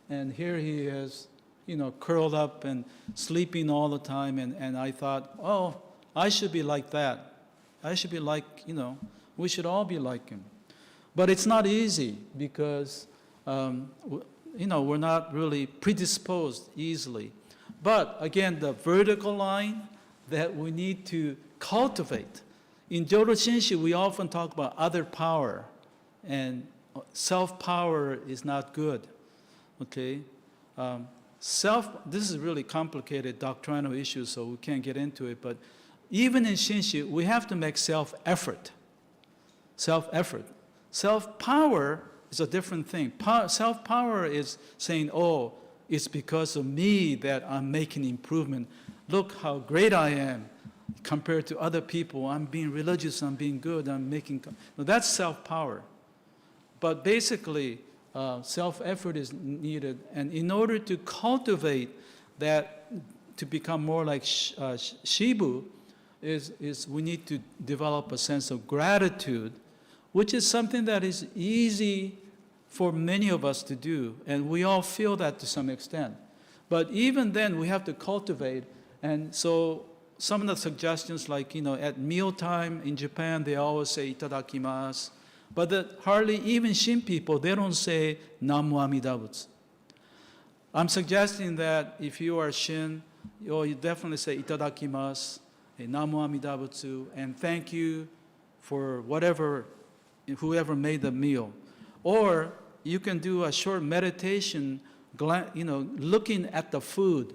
and here he is, you know, curled up and sleeping all the time. And I thought, oh, I should be like that. I should be like, you know, we should all be like him. But it's not easy because, you know, we're not really predisposed easily. But again, the vertical line that we need to cultivate. In Jodo Shinshu, we often talk about other power, and self-power is not good, okay? This is really complicated doctrinal issue, so we can't get into it, but even in Shinshu, we have to make self-effort. Self-effort. Self-power is a different thing. Self-power is saying, oh, it's because of me that I'm making improvement. Look how great I am compared to other people. I'm being religious, I'm being good, I'm making... No, that's self-power. But basically, self-effort is needed. And in order to cultivate that, to become more like Shibu, is we need to develop a sense of gratitude, which is something that is easy for many of us to do, and we all feel that to some extent. But even then, we have to cultivate, and so some of the suggestions, like, at mealtime in Japan, they always say itadakimasu, but hardly even Shin people, they don't say Namu Amida Butsu. I'm suggesting that if you are Shin, you definitely say itadakimasu, Namu Amida Butsu, and thank you for whoever made the meal. Or you can do a short meditation, looking at the food,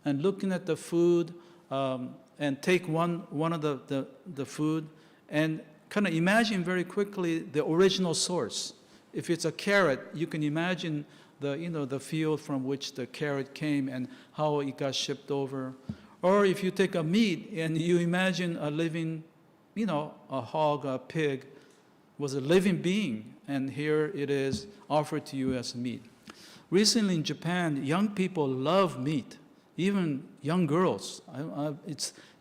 and looking at the food, and take one of the food, and kind of imagine very quickly the original source. If it's a carrot, you can imagine the field from which the carrot came and how it got shipped over. Or if you take a meat and you imagine a living, a hog, a pig, was a living being, and here it is offered to you as meat. Recently in Japan, young people love meat, even young girls.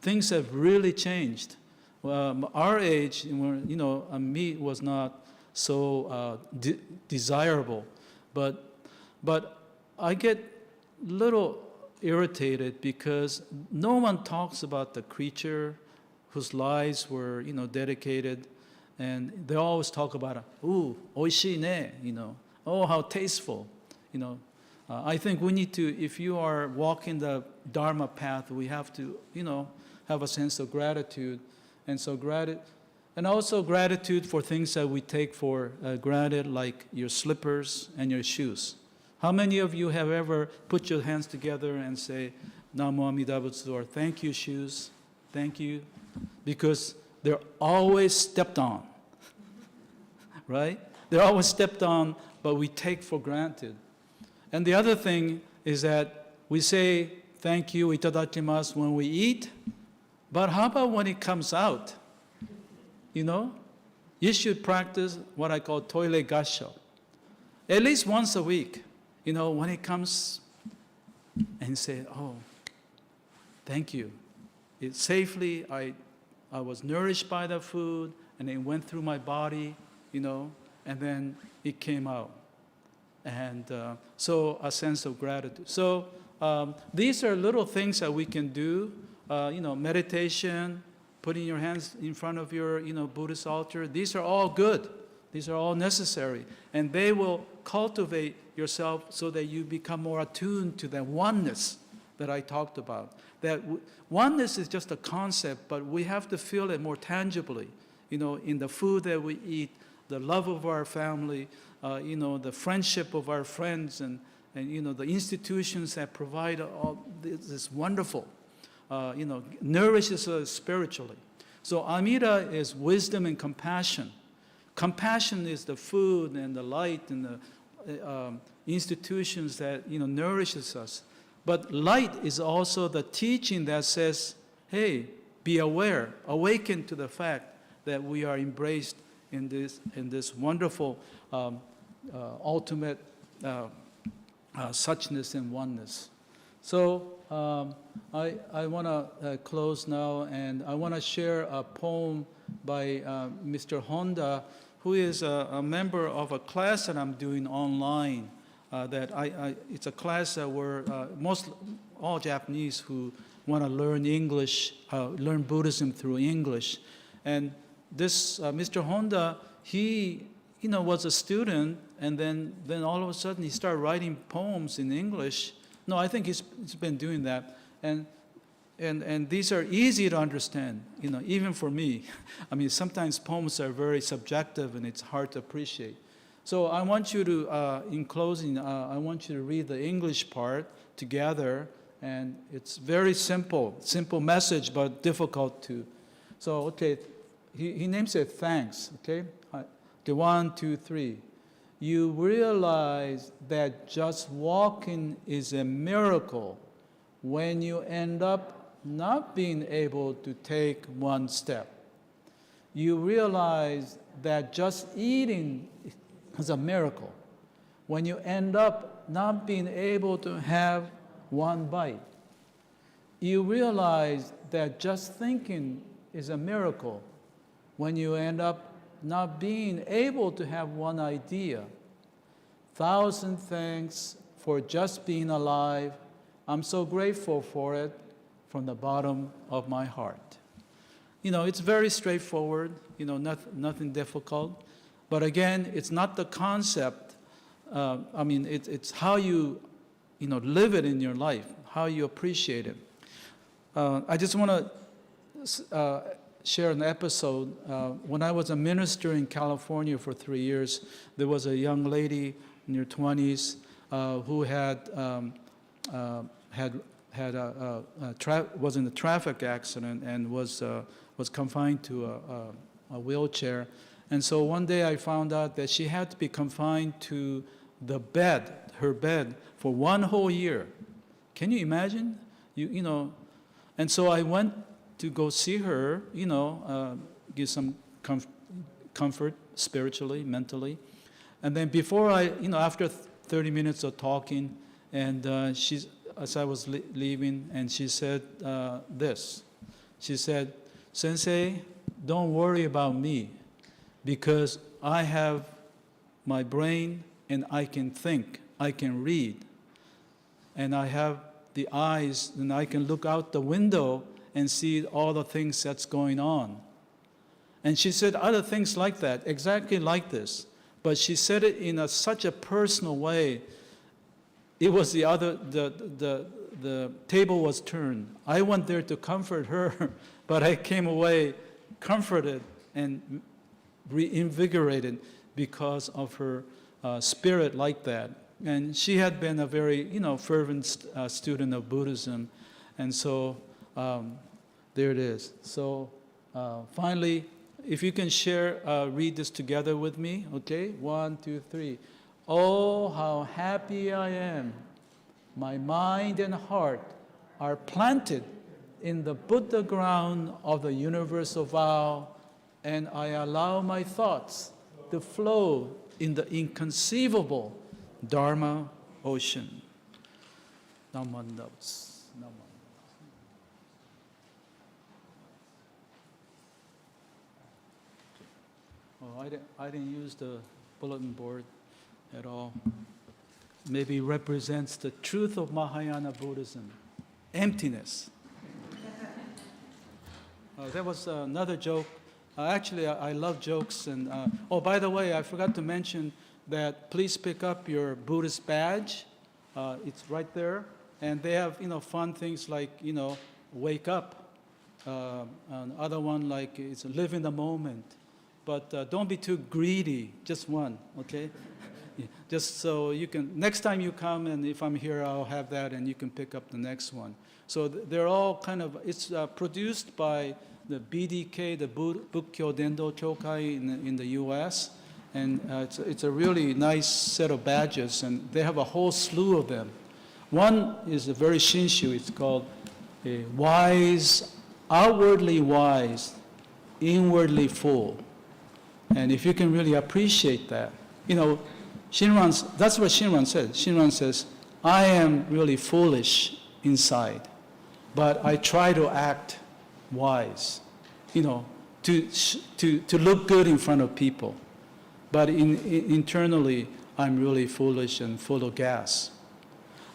Things have really changed. Our age, a meat was not so desirable, but I get little irritated because no one talks about the creature whose lives were, dedicated. And they always talk about, ooh, oishii ne, oh, how tasteful, I think we need to, if you are walking the Dharma path, we have to, have a sense of gratitude. And so and also gratitude for things that we take for granted, like your slippers and your shoes. How many of you have ever put your hands together and say, Namu Amida Butsu, or thank you, shoes, thank you, because they're always stepped on, right? They're always stepped on, but we take for granted. And the other thing is that we say thank you, itadakimasu, when we eat, but how about when it comes out? You should practice what I call toilet gassho. At least once a week, when it comes, and say, oh, thank you. Safely, I was nourished by the food, and it went through my body, and then it came out. And so a sense of gratitude. So these are little things that we can do, meditation, putting your hands in front of your, Buddhist altar. These are all good. These are all necessary. And they will cultivate yourself so that you become more attuned to the oneness that I talked about. That oneness is just a concept, but we have to feel it more tangibly, in the food that we eat, the love of our family, the friendship of our friends, and the institutions that provide all this wonderful, nourishes us spiritually. So Amida is wisdom and compassion. Compassion is the food and the light and the institutions that nourishes us. But light is also the teaching that says, hey, be aware, awaken to the fact that we are embraced in this wonderful ultimate suchness and oneness. So I want to close now, and I want to share a poem by Mr. Honda, who is a member of a class that I'm doing online. It's a class where all Japanese who want to learn English, learn Buddhism through English. And this Mr. Honda, he was a student, and then all of a sudden he started writing poems in English. No, I think he's been doing that. And these are easy to understand, even for me. I mean, sometimes poems are very subjective and it's hard to appreciate. So I want you to, in closing, I want you to read the English part together, and it's very simple message, but difficult to. So, okay, he names it thanks, okay? Okay, 1, 2, 3. You realize that just walking is a miracle when you end up not being able to take one step. You realize that just eating is a miracle when you end up not being able to have one bite, you realize that just thinking is a miracle. When you end up not being able to have one idea, 1,000 thanks for just being alive. I'm so grateful for it from the bottom of my heart. It's very straightforward, nothing difficult. But again, it's not the concept. It's how you, live it in your life, how you appreciate it. I just want to share an episode. When I was a minister in California for 3 years, there was a young lady in her 20s who was in a traffic accident and was confined to a wheelchair. And so one day I found out that she had to be confined to her bed for 1 whole year. Can you imagine? And so I went to go see her, give some comfort spiritually, mentally. And then before after 30 minutes of talking, and as I was leaving, and she said this. She said, "Sensei, don't worry about me, because I have my brain and I can think, I can read, and I have the eyes and I can look out the window and see all the things that's going on." And she said other things like that, exactly like this. But she said it in such a personal way. It was the table was turned. I went there to comfort her, but I came away comforted and reinvigorated because of her spirit like that. And she had been a very, fervent student of Buddhism. And so there it is. So finally, if you can read this together with me, okay? 1, 2, 3. Oh, how happy I am. My mind and heart are planted in the Buddha ground of the universal vow, and I allow my thoughts to flow in the inconceivable Dharma ocean. Namandavs. Oh, I didn't use the bulletin board at all. Maybe represents the truth of Mahayana Buddhism, emptiness. That was another joke. Actually, I love jokes. And by the way, I forgot to mention that please pick up your Buddhist badge. It's right there. And they have, fun things like, wake up. Another one like it's live in the moment. But don't be too greedy, just one, okay? Just so you can, next time you come and if I'm here, I'll have that and you can pick up the next one. So they're all kind of, it's produced by the BDK, the Bukkyo Dendo Chokai in the US. And it's a really nice set of badges, and they have a whole slew of them. One is a very Shinshu, it's called a wise, outwardly wise, inwardly full. And if you can really appreciate that, Shinran's, that's what Shinran says. Shinran says, I am really foolish inside, but I try to act wise, to look good in front of people. But internally, I'm really foolish and full of gas.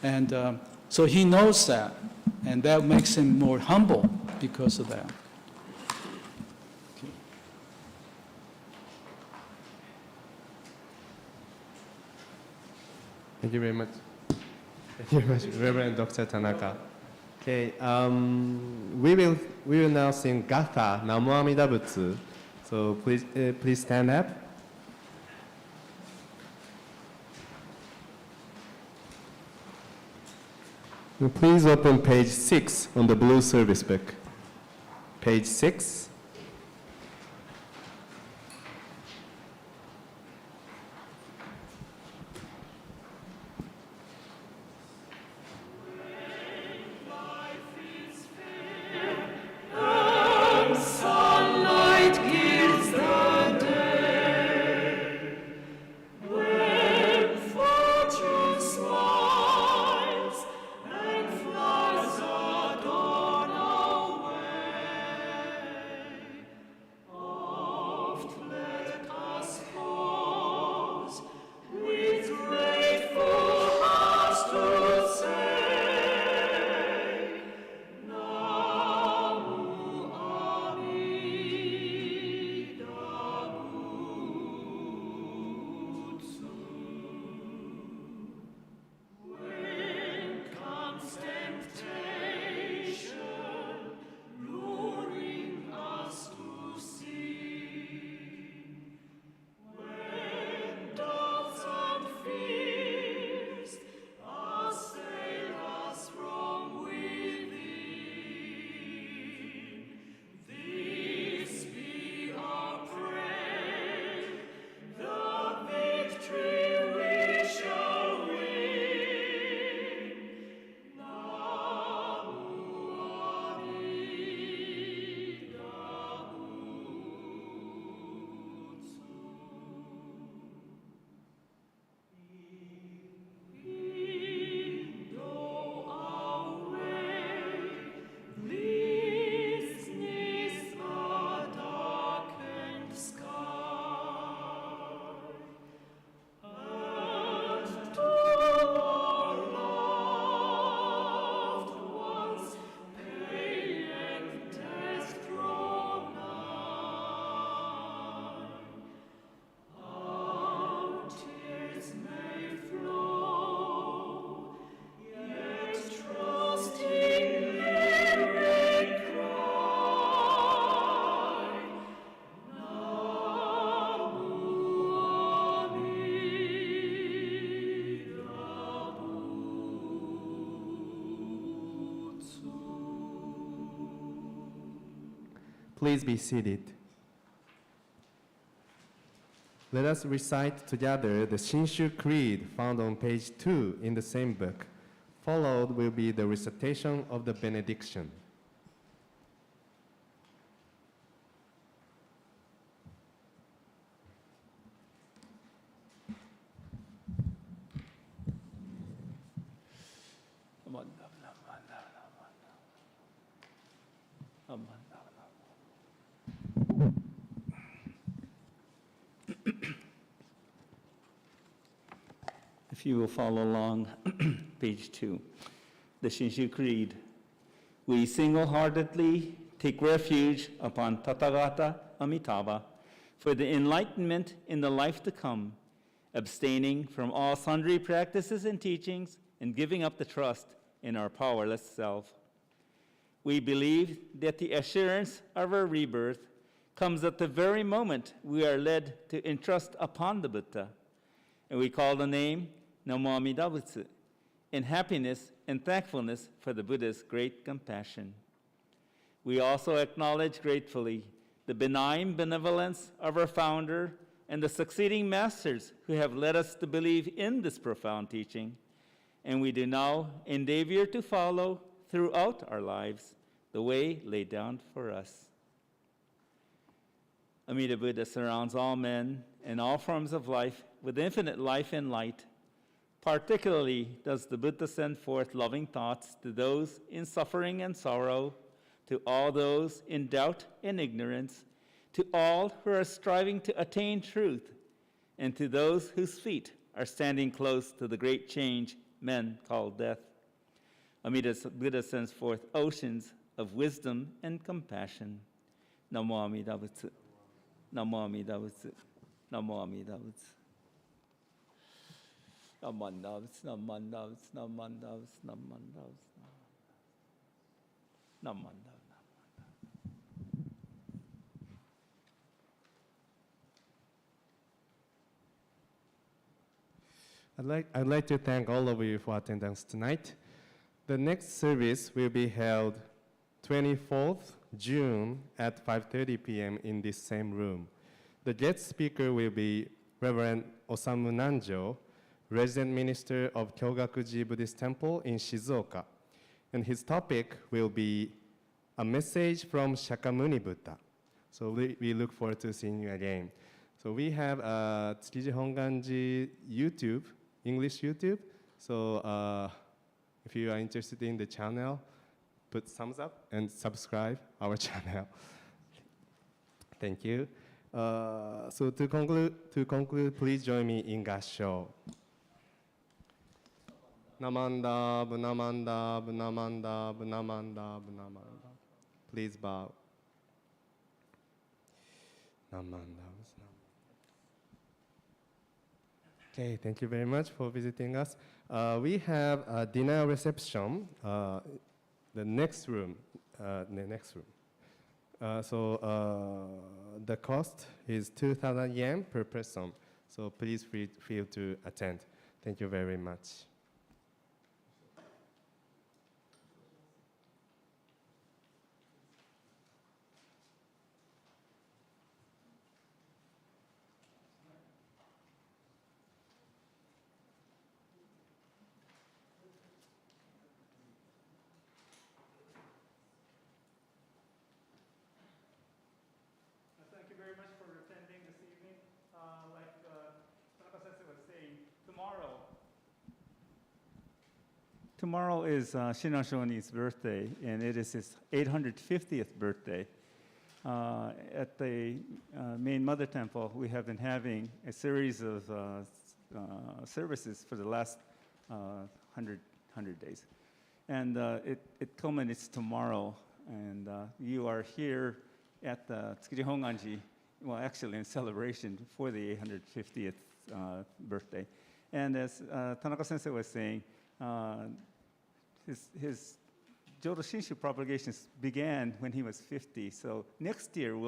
And so he knows that, and that makes him more humble because of that. Thank you very much. Thank you very much, Reverend Dr. Tanaka. Okay, we will now sing Gatha Namo Amida Butsu. So please stand up. Please open page 6 on the blue service book. Page 6. Sunlight gives the day. When Please be seated. Let us recite together the Shinshu Creed found on page 2 in the same book. Followed will be the recitation of the benediction. If you will follow along, page 2, the Shinshu Creed. We single-heartedly take refuge upon Tathagata Amitabha for the enlightenment in the life to come, abstaining from all sundry practices and teachings and giving up the trust in our powerless self. We believe that the assurance of our rebirth comes at the very moment we are led to entrust upon the Buddha, and we call the name Namo Amida Butsu, in happiness and thankfulness for the Buddha's great compassion. We also acknowledge gratefully the benign benevolence of our founder and the succeeding masters who have led us to believe in this profound teaching, and we do now endeavor to follow throughout our lives the way laid down for us. Amida Buddha surrounds all men and all forms of life with infinite life and light. Particularly does the Buddha send forth loving thoughts to those in suffering and sorrow, to all those in doubt and ignorance, to all who are striving to attain truth, and to those whose feet are standing close to the great change men call death. Amida Buddha sends forth oceans of wisdom and compassion. Namo Amida Butsu. Namo Amida Butsu. Namo Amida Butsu. Namandavs, namandavs, namandavs, namandavs, namandavs. I'd like to thank all of you for attendance tonight. The next service will be held 24th June at 5:30 p.m. in this same room. The guest speaker will be Reverend Osamu Nanjo, Resident Minister of Kyogakuji Buddhist Temple in Shizuoka. And his topic will be a message from Shakyamuni Buddha. So we look forward to seeing you again. So we have Tsukiji Hongwanji YouTube, English YouTube. So if you are interested in the channel, put thumbs up and subscribe our channel. Thank you. So to conclude, please join me in Gassho. Namanda, Bunamanda, Bunamanda, Bunamanda, Bunamanda. Please bow. Namanda. Okay, thank you very much for visiting us. We have a dinner reception, the next room. The cost is 2,000 yen per person. So please feel to attend. Thank you very much. Thank you very much for attending this evening. Like Tanaka-sensei was saying, tomorrow is Shinran Shoni's birthday, and it is his 850th birthday. At the main Mother Temple, we have been having a series of services for the last 100 days. And it culminates tomorrow, and you are here at the Tsukiji Hongwanji, well, actually in celebration for the 850th birthday. And as Tanaka-sensei was saying, his Jodo Shinshu propagations began when he was 50. So next year will